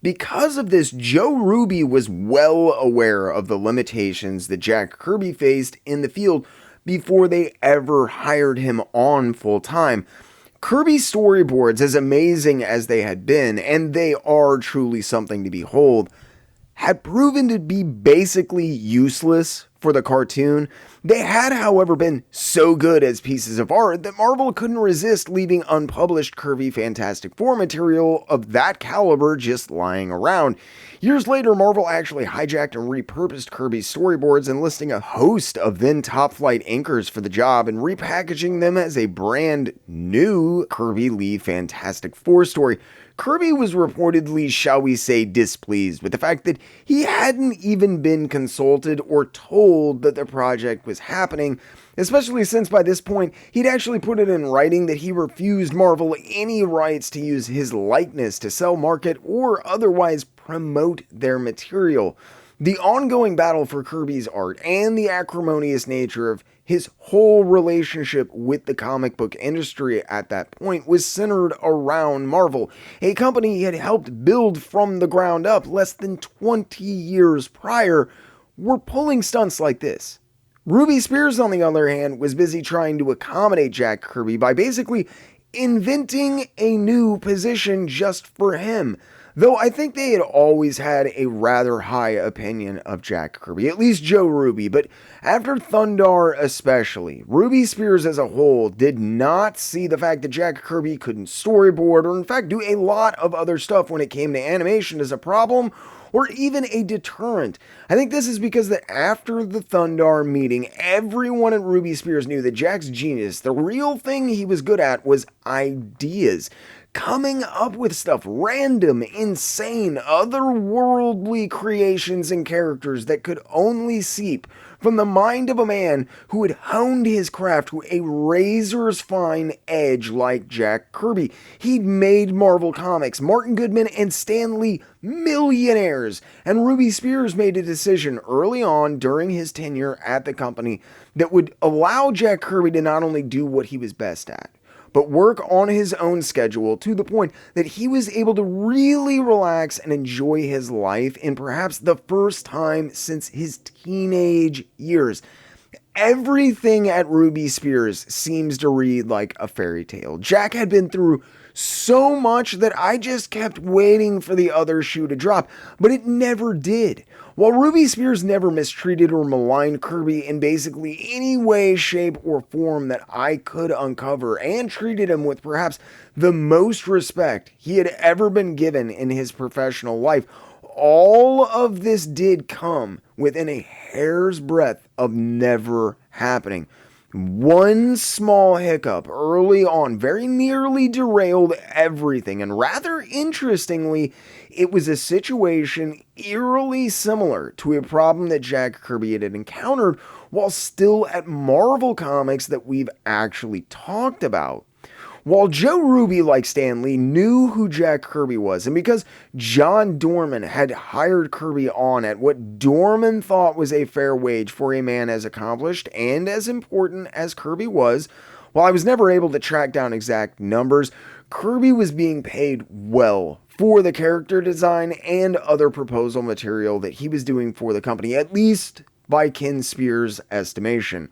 Because of this, Joe Ruby was well aware of the limitations that Jack Kirby faced in the field before they ever hired him on full time. Kirby's storyboards, as amazing as they had been, and they are truly something to behold, had proven to be basically useless for the cartoon. They had, however, been so good as pieces of art that Marvel couldn't resist leaving unpublished Kirby Fantastic Four material of that caliber just lying around. Years later, Marvel actually hijacked and repurposed Kirby's storyboards, enlisting a host of then top-flight inkers for the job and repackaging them as a brand new Kirby Lee Fantastic Four story. Kirby was reportedly, shall we say, displeased with the fact that he hadn't even been consulted or told that the project was happening, especially since by this point he'd actually put it in writing that he refused Marvel any rights to use his likeness to sell, market, or otherwise promote their material. The ongoing battle for Kirby's art and the acrimonious nature of his whole relationship with the comic book industry at that point was centered around Marvel, a company he had helped build from the ground up less than 20 years prior, were pulling stunts like this. Ruby Spears, on the other hand, was busy trying to accommodate Jack Kirby by basically inventing a new position just for him. Though I think they had always had a rather high opinion of Jack Kirby, at least Joe Ruby, but after Thundarr especially, Ruby Spears as a whole did not see the fact that Jack Kirby couldn't storyboard or in fact do a lot of other stuff when it came to animation as a problem or even a deterrent. I think this is because that after the Thundarr meeting, everyone at Ruby Spears knew that Jack's genius, the real thing he was good at, was ideas. Coming up with stuff, random, insane, otherworldly creations and characters that could only seep from the mind of a man who had honed his craft to a razor's fine edge like Jack Kirby. He'd made Marvel Comics, Martin Goodman, and Stan Lee millionaires, and Ruby Spears made a decision early on during his tenure at the company that would allow Jack Kirby to not only do what he was best at, but work on his own schedule to the point that he was able to really relax and enjoy his life in perhaps the first time since his teenage years. Everything at Ruby Spears seems to read like a fairy tale. Jack had been through so much that I just kept waiting for the other shoe to drop, but it never did. While Ruby Spears never mistreated or maligned Kirby in basically any way, shape, or form that I could uncover, and treated him with perhaps the most respect he had ever been given in his professional life, all of this did come within a hair's breadth of never happening. One small hiccup early on very nearly derailed everything, and rather interestingly, it was a situation eerily similar to a problem that Jack Kirby had encountered while still at Marvel Comics that we've actually talked about. While Joe Ruby, like Stan Lee, knew who Jack Kirby was, and because John Dorman had hired Kirby on at what Dorman thought was a fair wage for a man as accomplished and as important as Kirby was, while I was never able to track down exact numbers, Kirby was being paid well for the character design and other proposal material that he was doing for the company, at least by Ken Spears' estimation.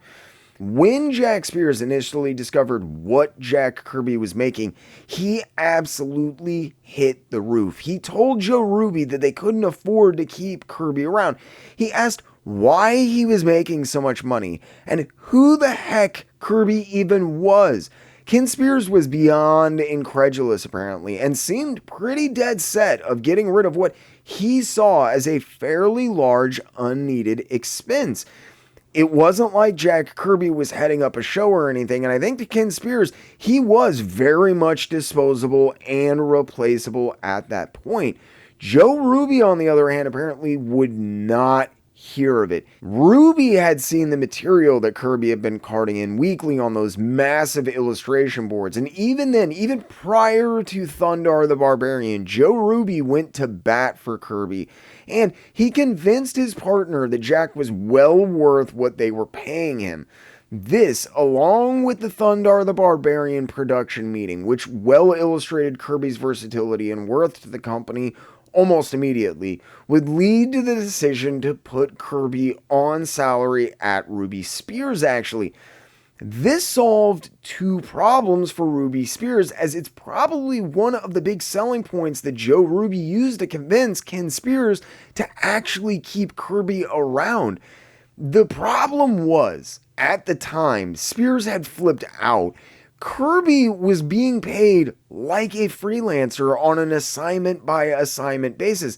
When Jack Spears initially discovered what Jack Kirby was making, he absolutely hit the roof. He told Joe Ruby that they couldn't afford to keep Kirby around. He asked why he was making so much money and who the heck Kirby even was. Ken Spears was beyond incredulous apparently and seemed pretty dead set of getting rid of what he saw as a fairly large unneeded expense. It wasn't like Jack Kirby was heading up a show or anything, and I think to Ken Spears, he was very much disposable and replaceable at that point. Joe Ruby, on the other hand, apparently would not hear of it. Ruby had seen the material that Kirby had been carting in weekly on those massive illustration boards, and even then, even prior to Thundarr the Barbarian, Joe Ruby went to bat for Kirby, and he convinced his partner that Jack was well worth what they were paying him. This, along with the Thundarr the Barbarian production meeting, which well illustrated Kirby's versatility and worth to the company almost immediately, would lead to the decision to put Kirby on salary at Ruby Spears, actually. This solved two problems for Ruby Spears, as it's probably one of the big selling points that Joe Ruby used to convince Ken Spears to actually keep Kirby around. The problem was, at the time, Spears had flipped out. Kirby was being paid like a freelancer on an assignment by assignment basis.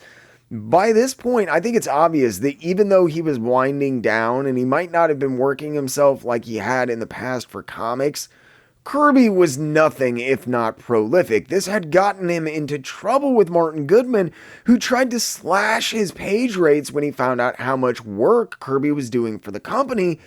By this point, I think it's obvious that even though he was winding down and he might not have been working himself like he had in the past for comics, Kirby was nothing if not prolific. This had gotten him into trouble with Martin Goodman, who tried to slash his page rates when he found out how much work Kirby was doing for the company.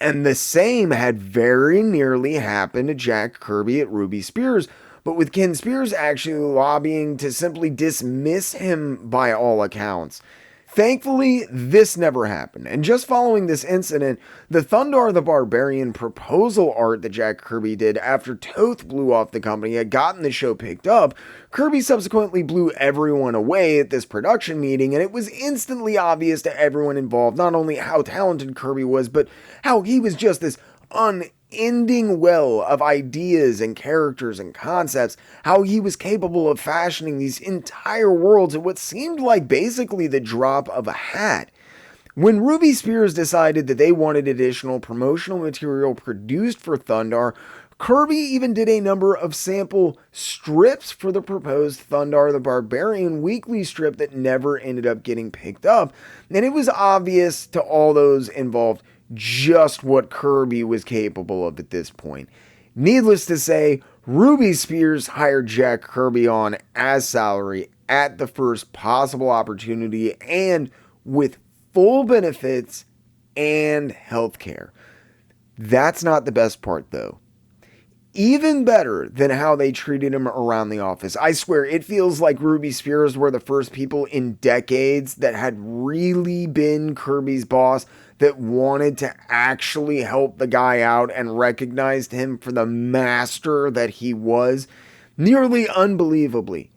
And the same had very nearly happened to Jack Kirby at Ruby Spears, but with Ken Spears actually lobbying to simply dismiss him by all accounts. Thankfully, this never happened, and just following this incident, the Thundarr the Barbarian proposal art that Jack Kirby did after Toth blew off the company had gotten the show picked up, Kirby subsequently blew everyone away at this production meeting, and it was instantly obvious to everyone involved not only how talented Kirby was, but how he was just this unending well of ideas and characters and concepts, how he was capable of fashioning these entire worlds at what seemed like basically the drop of a hat. When Ruby Spears decided that they wanted additional promotional material produced for Thundarr, Kirby even did a number of sample strips for the proposed Thundarr the Barbarian weekly strip that never ended up getting picked up, and it was obvious to all those involved just what Kirby was capable of at this point. Needless to say, Ruby Spears hired Jack Kirby on as salary at the first possible opportunity and with full benefits and healthcare. That's not the best part though. even better than how they treated him around the office. I swear, it feels like Ruby Spears were the first people in decades that had really been Kirby's boss, that wanted to actually help the guy out and recognized him for the master that he was. Nearly unbelievably,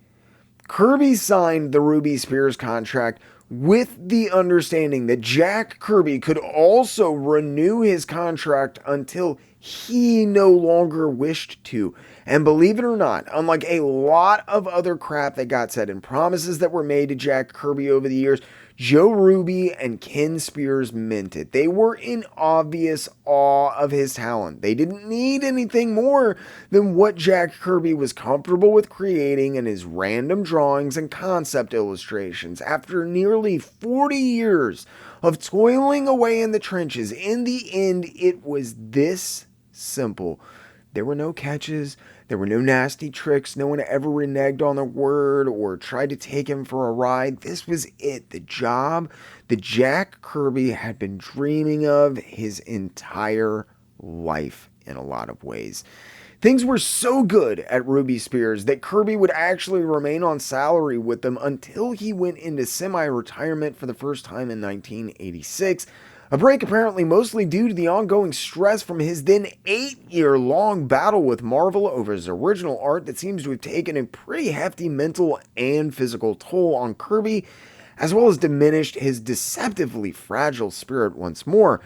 Kirby signed the Ruby Spears contract with the understanding that Jack Kirby could also renew his contract until he no longer wished to. And believe it or not, unlike a lot of other crap that got said and promises that were made to Jack Kirby over the years, Joe Ruby and Ken Spears meant it. They were in obvious awe of his talent. They didn't need anything more than what Jack Kirby was comfortable with creating in his random drawings and concept illustrations. After nearly 40 years of toiling away in the trenches, in the end, it was this simple. There were no catches. There were no nasty tricks. No one ever reneged on the word or tried to take him for a ride. This was it. The job that Jack Kirby had been dreaming of his entire life in a lot of ways. Things were so good at Ruby Spears that Kirby would actually remain on salary with them until he went into semi-retirement for the first time in 1986. A break apparently mostly due to the ongoing stress from his then 8-year-long battle with Marvel over his original art that seems to have taken a pretty hefty mental and physical toll on Kirby, as well as diminished his deceptively fragile spirit once more.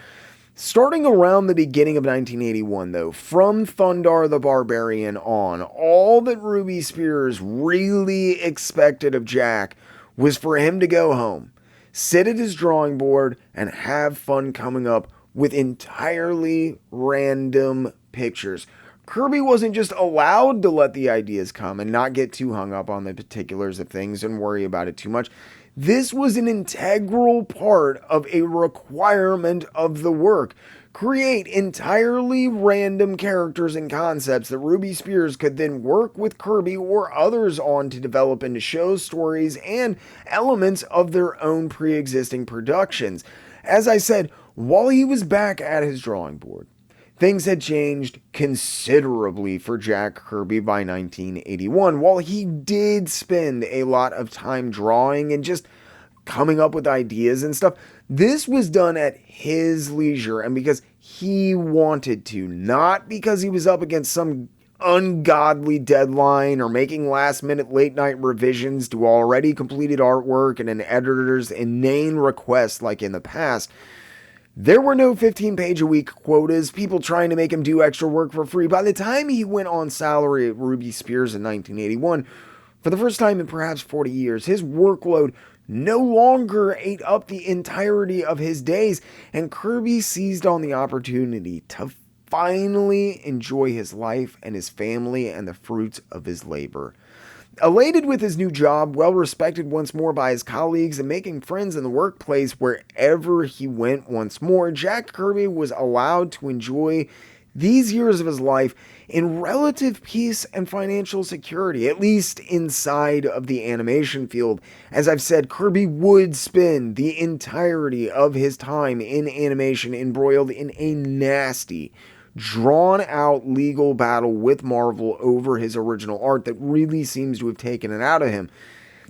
Starting around the beginning of 1981, though, from Thundarr the Barbarian on, all that Ruby Spears really expected of Jack was for him to go home, sit at his drawing board, and have fun coming up with entirely random pictures. Kirby wasn't just allowed to let the ideas come and not get too hung up on the particulars of things and worry about it too much. This was an integral part of a requirement of the work. Create entirely random characters and concepts that Ruby Spears could then work with Kirby or others on to develop into shows, stories, and elements of their own pre-existing productions. As I said, while he was back at his drawing board, things had changed considerably for Jack Kirby by 1981. While he did spend a lot of time drawing and just coming up with ideas and stuff, this was done at his leisure and because he wanted to, not because he was up against some ungodly deadline or making last-minute late-night revisions to already completed artwork and an editor's inane request like in the past. There were no 15-page-a-week quotas, people trying to make him do extra work for free. By the time he went on salary at Ruby Spears in 1981, for the first time in perhaps 40 years, his workload no longer ate up the entirety of his days, and Kirby seized on the opportunity to finally enjoy his life and his family and the fruits of his labor. Elated with his new job, well respected once more by his colleagues, and making friends in the workplace wherever he went once more, Jack Kirby was allowed to enjoy these years of his life in relative peace and financial security, at least inside of the animation field. As I've said, Kirby would spend the entirety of his time in animation embroiled in a nasty, drawn-out legal battle with Marvel over his original art that really seems to have taken it out of him.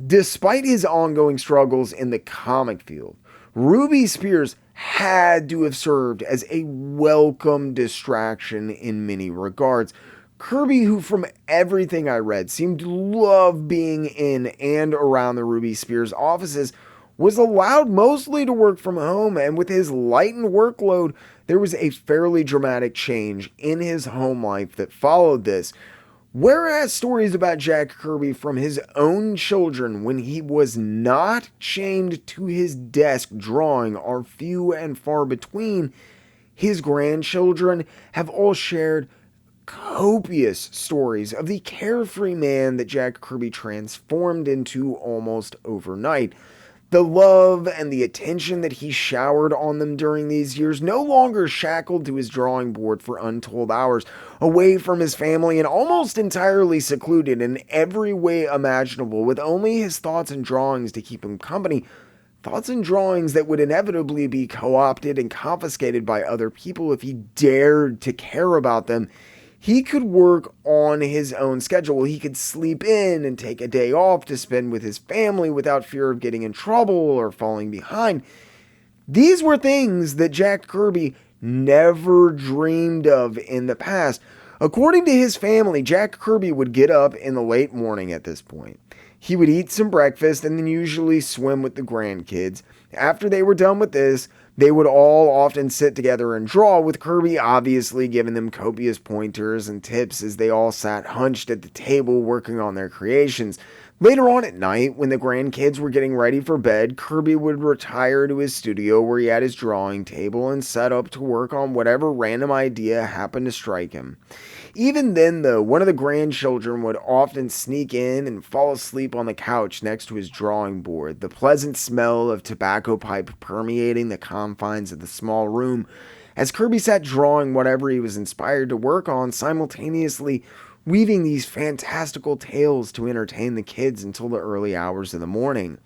Despite his ongoing struggles in the comic field, Ruby Spears had to have served as a welcome distraction in many regards. Kirby, who from everything I read seemed to love being in and around the Ruby Spears offices, was allowed mostly to work from home, and with his lightened workload, there was a fairly dramatic change in his home life that followed this. Whereas stories about Jack Kirby from his own children when he was not chained to his desk drawing are few and far between, his grandchildren have all shared copious stories of the carefree man that Jack Kirby transformed into almost overnight. The love and the attention that he showered on them during these years, no longer shackled to his drawing board for untold hours, away from his family and almost entirely secluded in every way imaginable, with only his thoughts and drawings to keep him company. Thoughts and drawings that would inevitably be co-opted and confiscated by other people if he dared to care about them. he could work on his own schedule. He could sleep in and take a day off to spend with his family without fear of getting in trouble or falling behind. These were things that Jack Kirby never dreamed of in the past. According to his family, Jack Kirby would get up in the late morning at this point. He would eat some breakfast and then usually swim with the grandkids. After they were done with this, they would all often sit together and draw, with Kirby obviously giving them copious pointers and tips as they all sat hunched at the table working on their creations. Later on at night, when the grandkids were getting ready for bed, Kirby would retire to his studio where he had his drawing table and set up to work on whatever random idea happened to strike him. Even then, though, one of the grandchildren would often sneak in and fall asleep on the couch next to his drawing board, the pleasant smell of tobacco pipe permeating the confines of the small room as Kirby sat drawing whatever he was inspired to work on, simultaneously weaving these fantastical tales to entertain the kids until the early hours of the morning.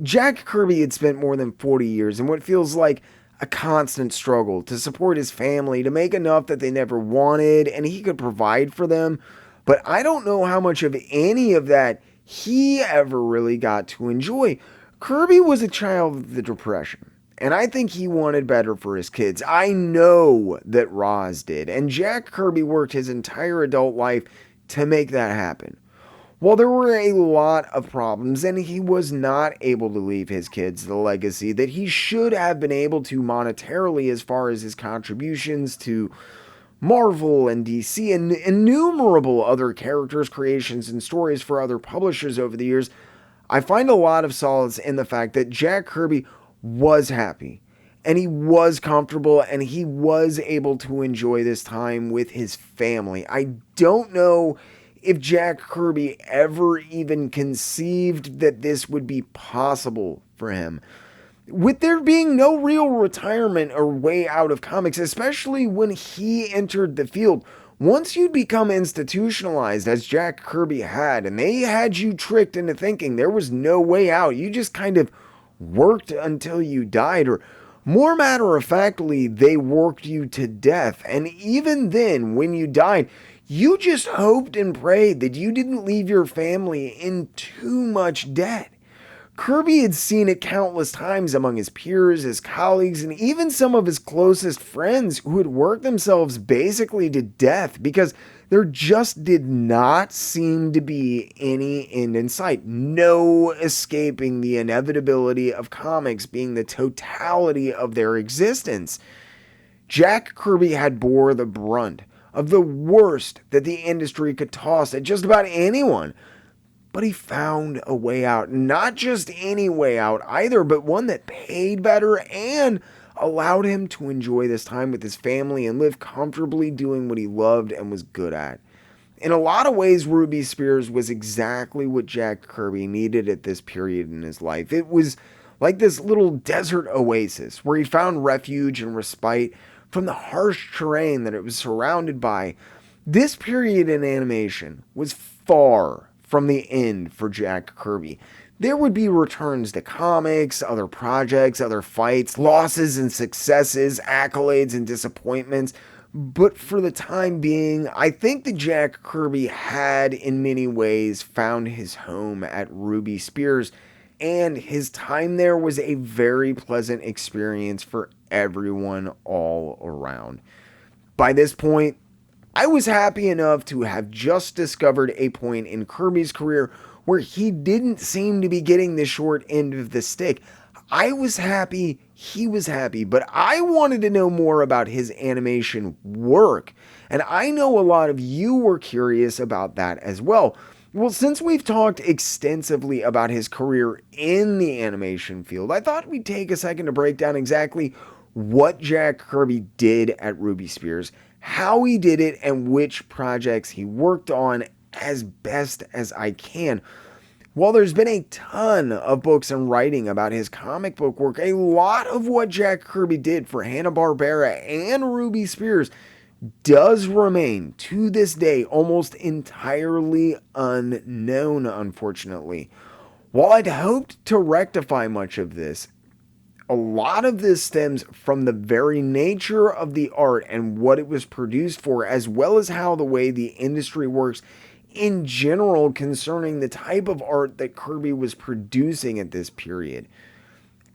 Jack Kirby had spent more than 40 years in what feels like a constant struggle to support his family, to make enough that they never wanted and he could provide for them. But I don't know how much of any of that he ever really got to enjoy. Kirby was a child of the Depression, and I think he wanted better for his kids. I know that Roz did, and Jack Kirby worked his entire adult life to make that happen. While there were a lot of problems, and he was not able to leave his kids the legacy that he should have been able to monetarily as far as his contributions to Marvel and DC and innumerable other characters, creations, and stories for other publishers over the years, I find a lot of solace in the fact that Jack Kirby was happy and he was comfortable and he was able to enjoy this time with his family. I don't know if Jack Kirby ever even conceived that this would be possible for him. With there being no real retirement or way out of comics, especially when he entered the field, once you'd become institutionalized as Jack Kirby had, and they had you tricked into thinking there was no way out, you just kind of worked until you died, or more matter-of-factly, they worked you to death. And even then, when you died, you just hoped and prayed that you didn't leave your family in too much debt. Kirby had seen it countless times among his peers, his colleagues, and even some of his closest friends who had worked themselves basically to death because there just did not seem to be any end in sight. No escaping the inevitability of comics being the totality of their existence. Jack Kirby had bore the brunt of the worst that the industry could toss at just about anyone. But he found a way out. Not just any way out either, but one that paid better and allowed him to enjoy this time with his family and live comfortably doing what he loved and was good at. In a lot of ways, Ruby Spears was exactly what Jack Kirby needed at this period in his life. It was like this little desert oasis where he found refuge and respite from the harsh terrain that it was surrounded by. This period in animation was far from the end for Jack Kirby. There would be returns to comics, other projects, other fights, losses and successes, accolades and disappointments. But for the time being, I think that Jack Kirby had in many ways found his home at Ruby Spears, and his time there was a very pleasant experience for everyone all around. By this point, I was happy enough to have just discovered a point in Kirby's career where he didn't seem to be getting the short end of the stick. I was happy, he was happy, but I wanted to know more about his animation work, and I know a lot of you were curious about that as well. Well, since we've talked extensively about his career in the animation field, I thought we'd take a second to break down exactly what Jack Kirby did at Ruby Spears, how he did it, and which projects he worked on as best as I can. While there's been a ton of books and writing about his comic book work, a lot of what Jack Kirby did for Hanna Barbera and Ruby Spears does remain to this day almost entirely unknown, unfortunately. While I'd hoped to rectify much of this, A lot of this stems from the very nature of the art and what it was produced for, as well as how the way the industry works in general concerning the type of art that Kirby was producing at this period.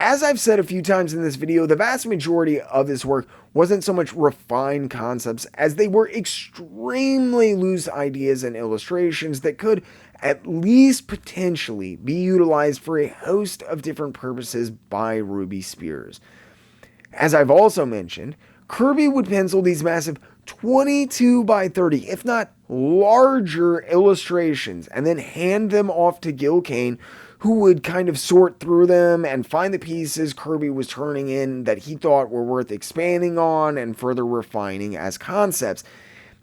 As I've said a few times in this video, the vast majority of this work wasn't so much refined concepts as they were extremely loose ideas and illustrations that could at least potentially be utilized for a host of different purposes by Ruby Spears. As I've also mentioned, Kirby would pencil these massive 22 by 30, if not larger illustrations, and then hand them off to Gil Kane, who would kind of sort through them and find the pieces Kirby was turning in that he thought were worth expanding on and further refining as concepts.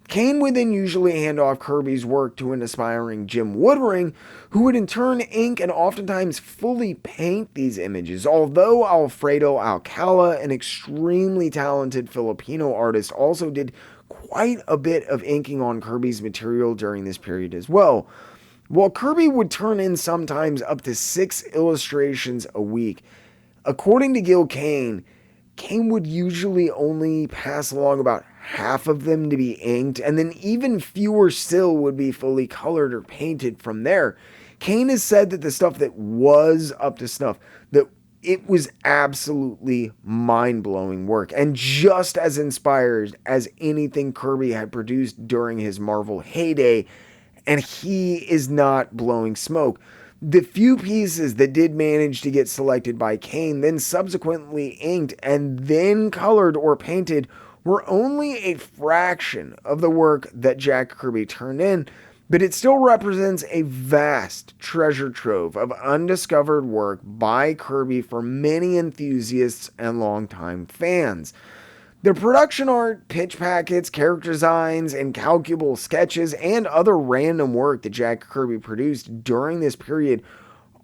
Kane would then usually hand off Kirby's work to an aspiring Jim Woodring, who would in turn ink and oftentimes fully paint these images, although Alfredo Alcala, an extremely talented Filipino artist, also did quite a bit of inking on Kirby's material during this period as well. While Kirby would turn in sometimes up to 6 illustrations a week, according to Gil Kane, Kane would usually only pass along about half of them to be inked, and then even fewer still would be fully colored or painted from there. Kane has said that the stuff that was up to snuff, that it was absolutely mind-blowing work, and just as inspired as anything Kirby had produced during his Marvel heyday, and he is not blowing smoke. The few pieces that did manage to get selected by Kane, then subsequently inked and then colored or painted, were only a fraction of the work that Jack Kirby turned in, but it still represents a vast treasure trove of undiscovered work by Kirby for many enthusiasts and longtime fans. The production art, pitch packets, character designs, incalculable sketches, and other random work that Jack Kirby produced during this period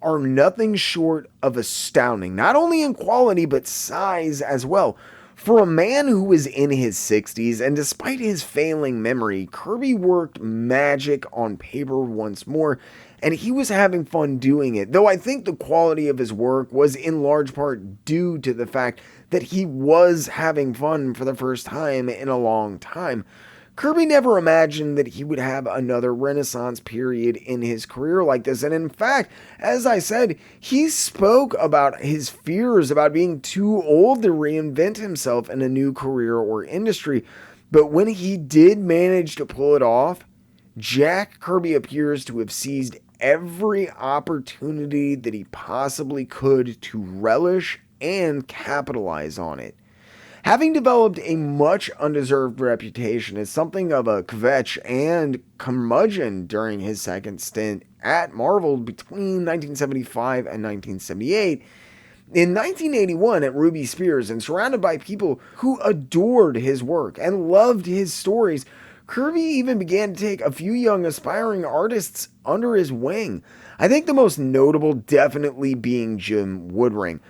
are nothing short of astounding, not only in quality but size as well. For a man who was in his 60s, and despite his failing memory, Kirby worked magic on paper once more, and he was having fun doing it, though I think the quality of his work was in large part due to the fact that he was having fun for the first time in a long time. Kirby never imagined that he would have another renaissance period in his career like this, and in fact, as I said, he spoke about his fears about being too old to reinvent himself in a new career or industry, but when he did manage to pull it off, Jack Kirby appears to have seized every opportunity that he possibly could to relish and capitalize on it. Having developed a much undeserved reputation as something of a kvetch and curmudgeon during his second stint at Marvel between 1975 and 1978, in 1981 at Ruby Spears and surrounded by people who adored his work and loved his stories, Kirby even began to take a few young aspiring artists under his wing. I think the most notable definitely being Jim Woodring.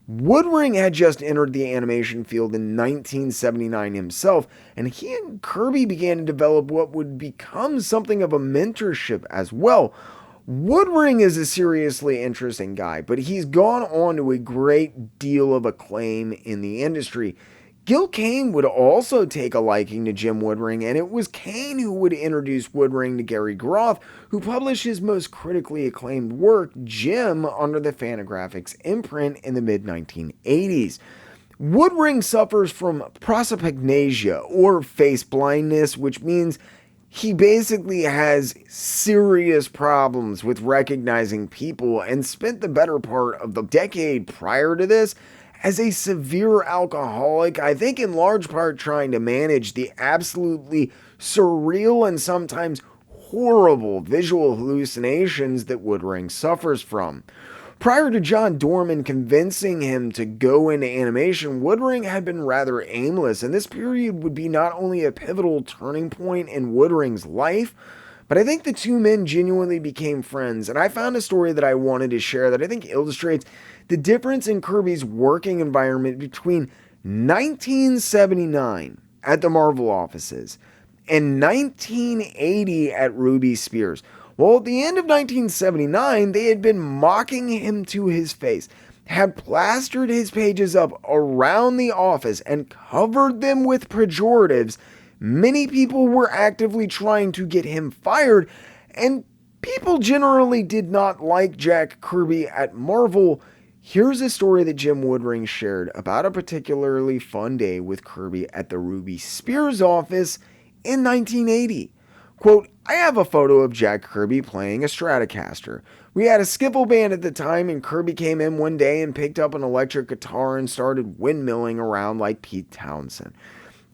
Woodring had just entered the animation field in 1979 himself, and he and Kirby began to develop what would become something of a mentorship as well. Woodring is a seriously interesting guy, but he's gone on to a great deal of acclaim in the industry. Gil Kane would also take a liking to Jim Woodring, and it was Kane who would introduce Woodring to Gary Groth, who published his most critically acclaimed work, Jim, under the Fantagraphics imprint in the mid-1980s. Woodring suffers from prosopagnosia, or face blindness, which means he basically has serious problems with recognizing people and spent the better part of the decade prior to this as a severe alcoholic, I think in large part trying to manage the absolutely surreal and sometimes horrible visual hallucinations that Woodring suffers from. Prior to John Dorman convincing him to go into animation, Woodring had been rather aimless, and this period would be not only a pivotal turning point in Woodring's life, but I think the two men genuinely became friends, and I found a story that I wanted to share that I think illustrates the difference in Kirby's working environment between 1979 at the Marvel offices and 1980 at Ruby Spears. Well, at the end of 1979, they had been mocking him to his face. had plastered his pages up around the office and covered them with pejoratives, many people were actively trying to get him fired, and people generally did not like Jack Kirby at Marvel. Here's a story that Jim Woodring shared about a particularly fun day with Kirby at the Ruby Spears office in 1980. Quote, I have a photo of Jack Kirby playing a Stratocaster. We had a skiffle band at the time, and Kirby came in one day and picked up an electric guitar and started windmilling around like Pete Townsend.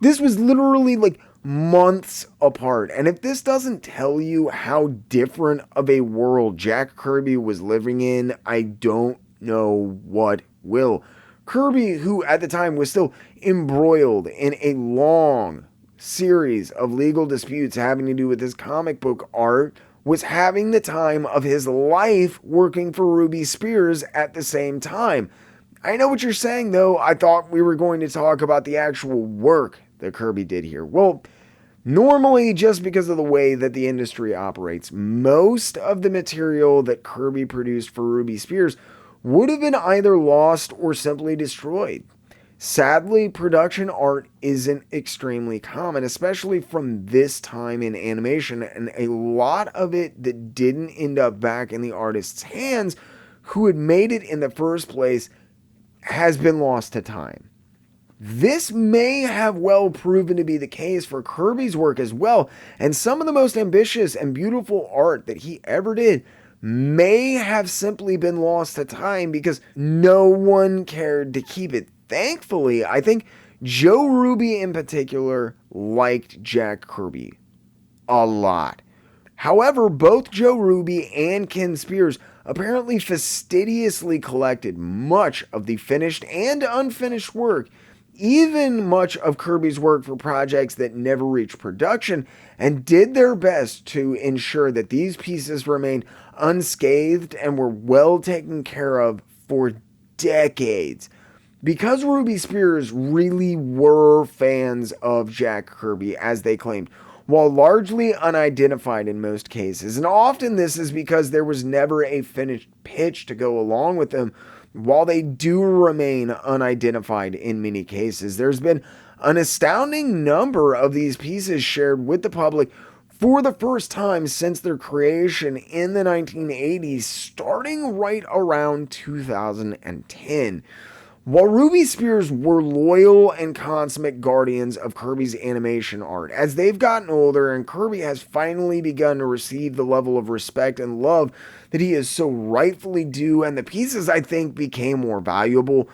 This was literally like months apart, and if this doesn't tell you how different of a world Jack Kirby was living in, I don't know what will. Kirby, who at the time was still embroiled in a long series of legal disputes having to do with his comic book art, was having the time of his life working for Ruby Spears at the same time. I know what you're saying, though. I thought we were going to talk about the actual work that Kirby did here. Well, normally, just because of the way that the industry operates, most of the material that Kirby produced for Ruby Spears would have been either lost or simply destroyed. Sadly, production art isn't extremely common, especially from this time in animation, and a lot of it that didn't end up back in the artist's hands who had made it in the first place has been lost to time. This may have well proven to be the case for Kirby's work as well, and some of the most ambitious and beautiful art that he ever did may have simply been lost to time because no one cared to keep it. Thankfully, I think Joe Ruby in particular liked Jack Kirby a lot. However, both Joe Ruby and Ken Spears apparently fastidiously collected much of the finished and unfinished work, even much of Kirby's work for projects that never reached production, and did their best to ensure that these pieces remained unscathed and were well taken care of for decades. Because Ruby Spears really were fans of Jack Kirby, as they claimed, while largely unidentified in most cases, and often this is because there was never a finished pitch to go along with them, while they do remain unidentified in many cases, there's been an astounding number of these pieces shared with the public for the first time since their creation in the 1980s, starting right around 2010. While Ruby Spears were loyal and consummate guardians of Kirby's animation art, as they've gotten older and Kirby has finally begun to receive the level of respect and love that he is so rightfully due, and the pieces, I think, became more valuable,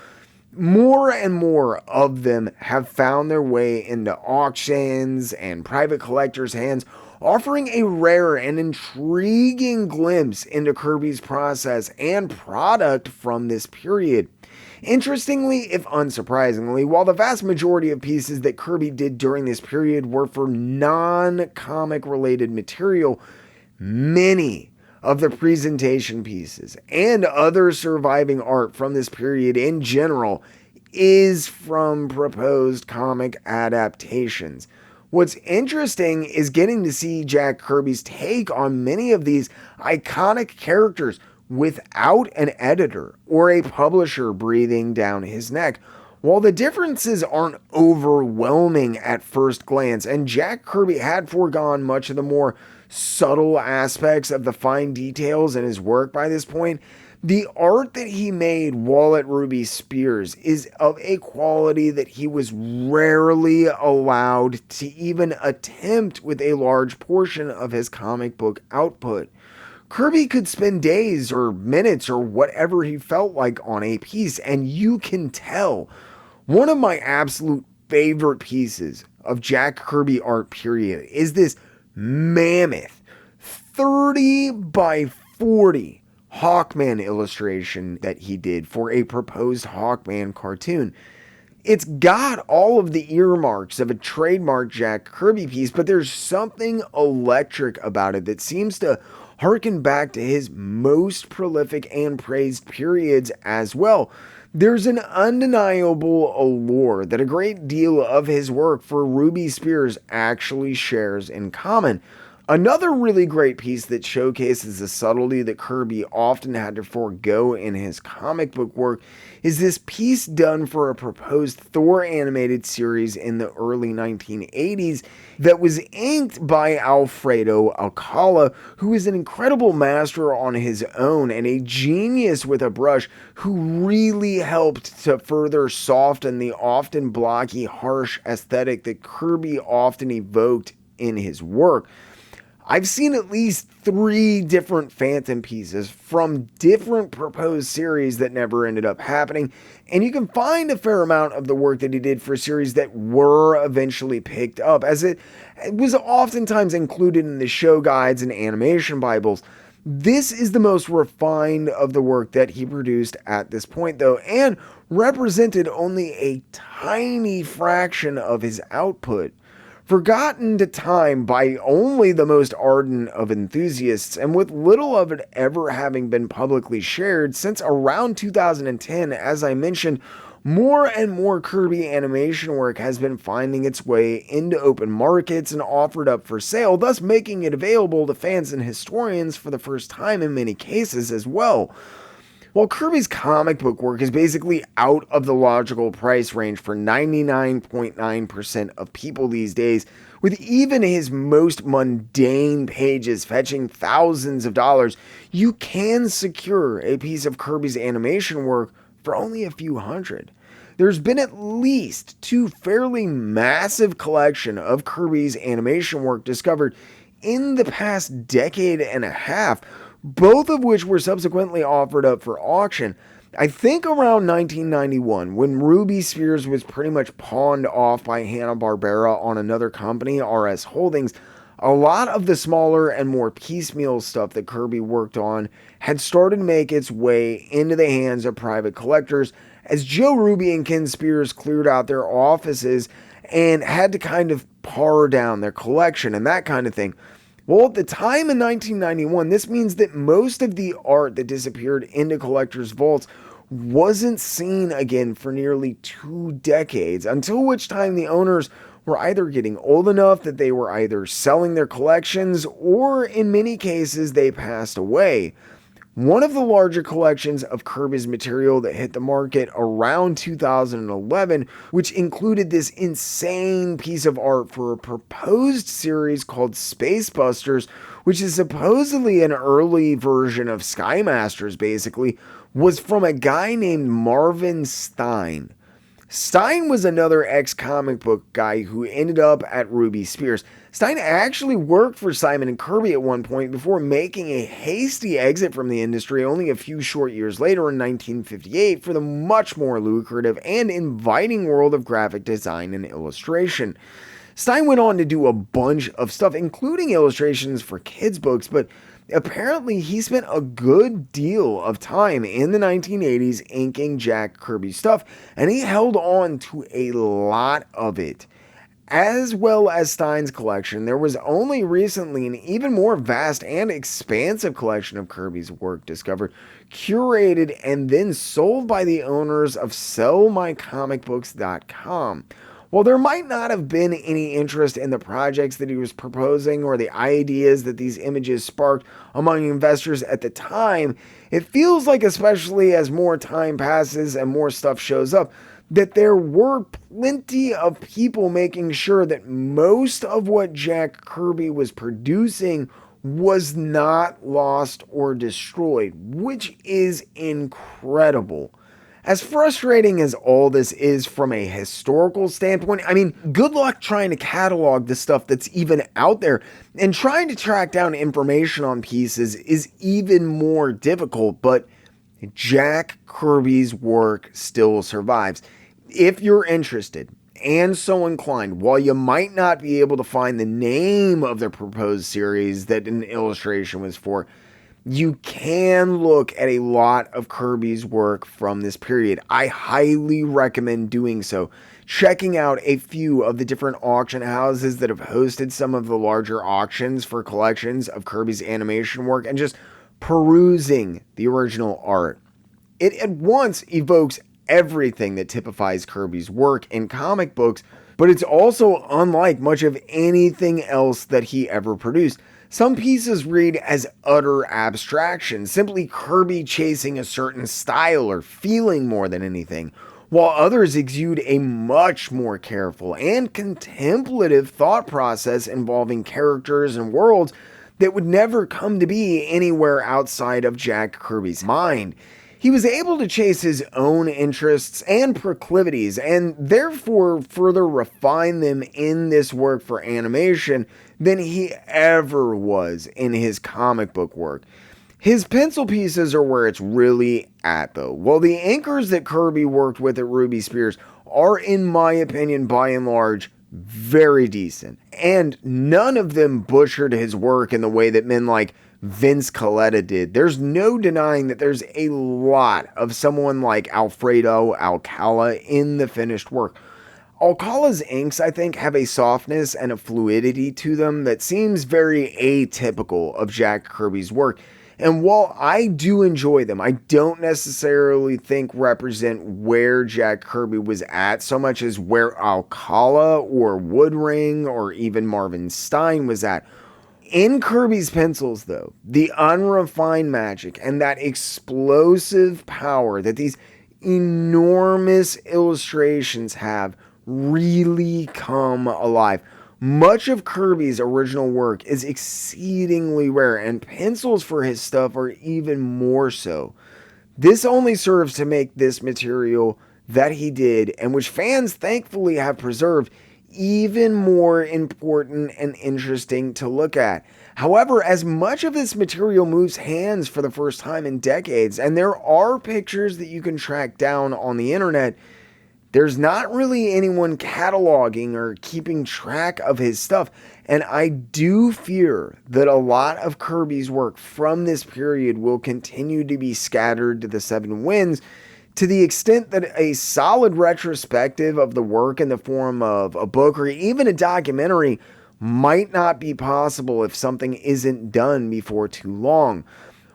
more and more of them have found their way into auctions and private collectors' hands, offering a rare and intriguing glimpse into Kirby's process and product from this period. Interestingly, if unsurprisingly, while the vast majority of pieces that Kirby did during this period were for non-comic related material, many of the presentation pieces and other surviving art from this period in general is from proposed comic adaptations. What's interesting is getting to see Jack Kirby's take on many of these iconic characters without an editor or a publisher breathing down his neck. While the differences aren't overwhelming at first glance, and Jack Kirby had foregone much of the more subtle aspects of the fine details in his work by this point, the art that he made while at Ruby Spears is of a quality that he was rarely allowed to even attempt with a large portion of his comic book output. Kirby could spend days or minutes or whatever he felt like on a piece, and you can tell. One of my absolute favorite pieces of Jack Kirby art period is this mammoth 30 by 40 Hawkman illustration that he did for a proposed Hawkman cartoon. It's got all of the earmarks of a trademark Jack Kirby piece, but there's something electric about it that seems to harken back to his most prolific and praised periods as well. There's an undeniable allure that a great deal of his work for Ruby Spears actually shares in common. Another really great piece that showcases the subtlety that Kirby often had to forego in his comic book work is this piece done for a proposed Thor animated series in the early 1980s that was inked by Alfredo Alcala, who is an incredible master on his own and a genius with a brush who really helped to further soften the often blocky, harsh aesthetic that Kirby often evoked in his work. I've seen at least 3 different Phantom pieces from different proposed series that never ended up happening, and you can find a fair amount of the work that he did for series that were eventually picked up, as it was oftentimes included in the show guides and animation bibles. This is the most refined of the work that he produced at this point, though, and represented only a tiny fraction of his output. Forgotten to time by only the most ardent of enthusiasts, and with little of it ever having been publicly shared since around 2010, as I mentioned, more and more Kirby animation work has been finding its way into open markets and offered up for sale, thus making it available to fans and historians for the first time in many cases as well. While Kirby's comic book work is basically out of the logical price range for 99.9% of people these days, with even his most mundane pages fetching thousands of dollars, you can secure a piece of Kirby's animation work for only a few hundred. There's been at least 2 fairly massive collections of Kirby's animation work discovered in the past decade and a half, both of which were subsequently offered up for auction. I think around 1991, when Ruby Spears was pretty much pawned off by Hanna Barbera on another company, RS Holdings, a lot of the smaller and more piecemeal stuff that Kirby worked on had started to make its way into the hands of private collectors as Joe Ruby and Ken Spears cleared out their offices and had to kind of par down their collection and that kind of thing. Well, at the time in 1991, this means that most of the art that disappeared into collectors' vaults wasn't seen again for nearly 2 decades, until which time the owners were either getting old enough that they were either selling their collections or in many cases they passed away. One of the larger collections of Kirby's material that hit the market around 2011, which included this insane piece of art for a proposed series called Space Busters, which is supposedly an early version of Sky Masters basically, was from a guy named Marvin Stein. Stein was another ex-comic book guy who ended up at Ruby Spears. Stein actually worked for Simon and Kirby at one point before making a hasty exit from the industry only a few short years later in 1958 for the much more lucrative and inviting world of graphic design and illustration. Stein went on to do a bunch of stuff, including illustrations for kids' books, but apparently he spent a good deal of time in the 1980s inking Jack Kirby stuff, and he held on to a lot of it. As well as Stein's collection, there was only recently an even more vast and expansive collection of Kirby's work discovered, curated, and then sold by the owners of SellMyComicBooks.com. While there might not have been any interest in the projects that he was proposing or the ideas that these images sparked among investors at the time, it feels like, especially as more time passes and more stuff shows up, that there were plenty of people making sure that most of what Jack Kirby was producing was not lost or destroyed, which is incredible. As frustrating as all this is from a historical standpoint, I mean, good luck trying to catalog the stuff that's even out there, and trying to track down information on pieces is even more difficult, but Jack Kirby's work still survives. If you're interested and so inclined, while you might not be able to find the name of the proposed series that an illustration was for, you can look at a lot of Kirby's work from this period. I highly recommend doing so. Checking out a few of the different auction houses that have hosted some of the larger auctions for collections of Kirby's animation work and just perusing the original art. It at once evokes everything that typifies Kirby's work in comic books, but it's also unlike much of anything else that he ever produced. Some pieces read as utter abstraction, simply Kirby chasing a certain style or feeling more than anything, while others exude a much more careful and contemplative thought process involving characters and worlds that would never come to be anywhere outside of Jack Kirby's mind. He was able to chase his own interests and proclivities and therefore further refine them in this work for animation than he ever was in his comic book work. His pencil pieces are where it's really at, though. While the inkers that Kirby worked with at Ruby Spears are, in my opinion, by and large, very decent, and none of them butchered his work in the way that men like Vince Colletta did. There's no denying that there's a lot of someone like Alfredo Alcala in the finished work. Alcala's inks, I think, have a softness and a fluidity to them that seems very atypical of Jack Kirby's work. And while I do enjoy them, I don't necessarily think represent where Jack Kirby was at so much as where Alcala or Woodring or even Marvin Stein was at. In Kirby's pencils, though, the unrefined magic and that explosive power that these enormous illustrations have really come alive. Much of Kirby's original work is exceedingly rare, and pencils for his stuff are even more so. This only serves to make this material that he did, and which fans thankfully have preserved, even more important and interesting to look at. However, as much of this material moves hands for the first time in decades, and there are pictures that you can track down on the internet, there's not really anyone cataloging or keeping track of his stuff, and I do fear that a lot of Kirby's work from this period will continue to be scattered to the seven winds, to the extent that a solid retrospective of the work in the form of a book or even a documentary might not be possible if something isn't done before too long.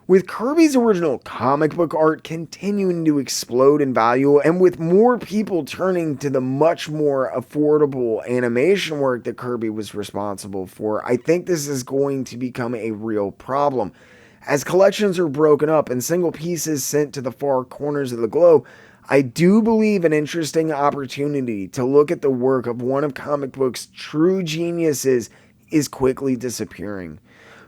With Kirby's original comic book art continuing to explode in value, and with more people turning to the much more affordable animation work that Kirby was responsible for, I think this is going to become a real problem. As collections are broken up and single pieces sent to the far corners of the globe, I do believe an interesting opportunity to look at the work of one of comic books' true geniuses is quickly disappearing.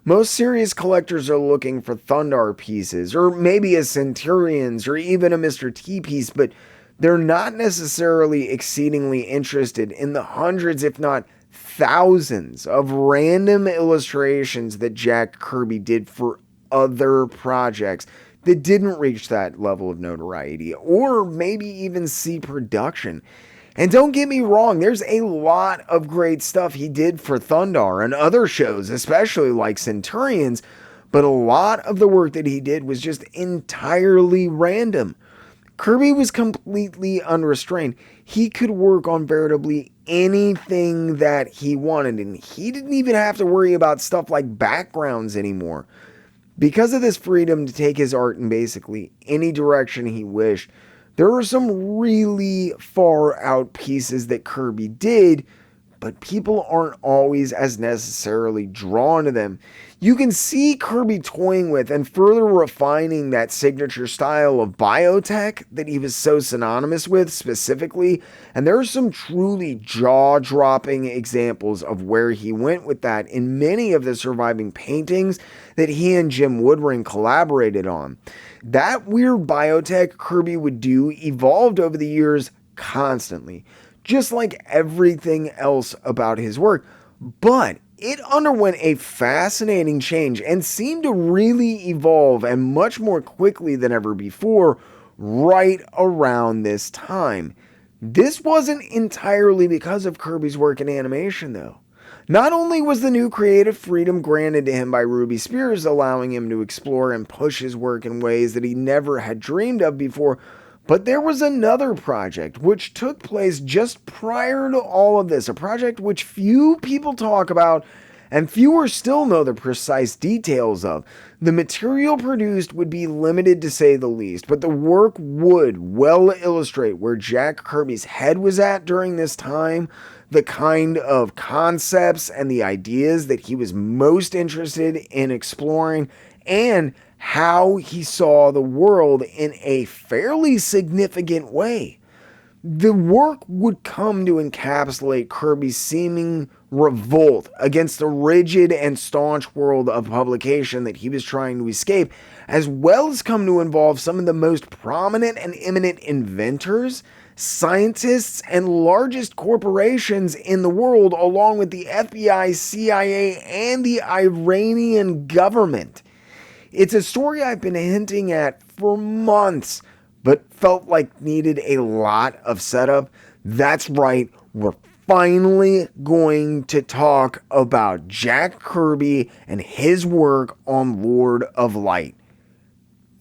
Most serious collectors are looking for Thundarr pieces, or maybe a Centurions, or even a Mr. T piece, but they're not necessarily exceedingly interested in the hundreds, if not thousands, of random illustrations that Jack Kirby did for other projects that didn't reach that level of notoriety, or maybe even see production. And don't get me wrong, there's a lot of great stuff he did for Thundarr and other shows, especially like Centurions, but a lot of the work that he did was just entirely random. Kirby was completely unrestrained. He could work on veritably anything that he wanted, and he didn't even have to worry about stuff like backgrounds anymore. Because of this freedom to take his art in basically any direction he wished, there are some really far out pieces that Kirby did, but people aren't always as necessarily drawn to them. You can see Kirby toying with and further refining that signature style of biotech that he was so synonymous with specifically, and there are some truly jaw-dropping examples of where he went with that in many of the surviving paintings that he and Jim Woodring collaborated on. That weird biotech Kirby would do evolved over the years constantly, just like everything else about his work, but it underwent a fascinating change and seemed to really evolve, and much more quickly than ever before, right around this time. This wasn't entirely because of Kirby's work in animation, though. Not only was the new creative freedom granted to him by Ruby Spears, allowing him to explore and push his work in ways that he never had dreamed of before, but there was another project which took place just prior to all of this, a project which few people talk about, and fewer still know the precise details of. The material produced would be limited to say the least, but the work would well illustrate where Jack Kirby's head was at during this time, the kind of concepts and the ideas that he was most interested in exploring, and how he saw the world in a fairly significant way. The work would come to encapsulate Kirby's seeming revolt against the rigid and staunch world of publication that he was trying to escape, as well as come to involve some of the most prominent and eminent inventors, scientists, and largest corporations in the world, along with the FBI, CIA, and the Iranian government. It's a story I've been hinting at for months, but felt like needed a lot of setup. That's right, we're finally going to talk about Jack Kirby and his work on Lord of Light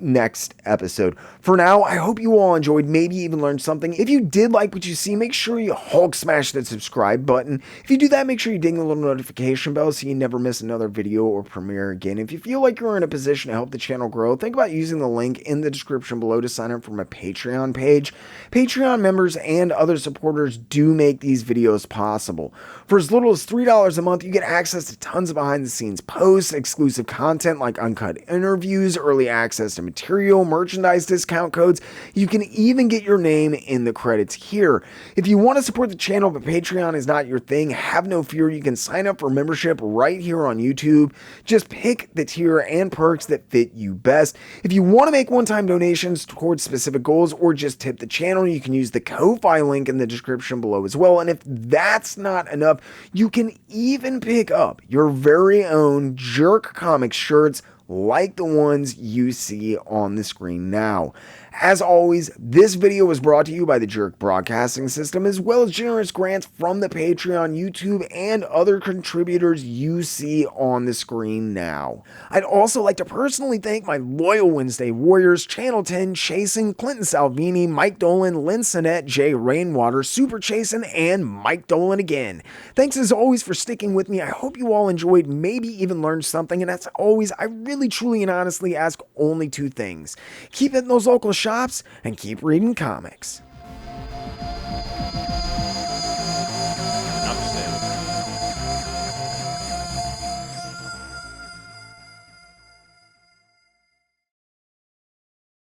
next episode. For now, I hope you all enjoyed, maybe even learned something. If you did like what you see, make sure you Hulk smash that subscribe button. If you do that, make sure you ding the little notification bell so you never miss another video or premiere again. If you feel like you're in a position to help the channel grow, think about using the link in the description below to sign up for my Patreon page. Patreon members and other supporters do make these videos possible. For as little as $3 a month, you get access to tons of behind the scenes posts, exclusive content like uncut interviews, early access to material, merchandise discount codes. You can even get your name in the credits here. If you want to support the channel but Patreon is not your thing, have no fear. You can sign up for membership right here on YouTube. Just pick the tier and perks that fit you best. If you want to make one-time donations towards specific goals or just tip the channel, you can use the Ko-Fi link in the description below as well. And if that's not enough, you can even pick up your very own JerkComic shirts like the ones you see on the screen now. As always, this video was brought to you by the Jerk Broadcasting System, as well as generous grants from the Patreon, YouTube, and other contributors you see on the screen now. I'd also like to personally thank my loyal Wednesday Warriors, Channel 10, Chasen, Clinton Salvini, Mike Dolan, Lynn Sinnette, Jay Rainwater, Super Chasen, and Mike Dolan again. Thanks as always for sticking with me. I hope you all enjoyed, maybe even learned something, and as always, I really, truly, and honestly ask only two things. Keep it in those local shops and keep reading comics.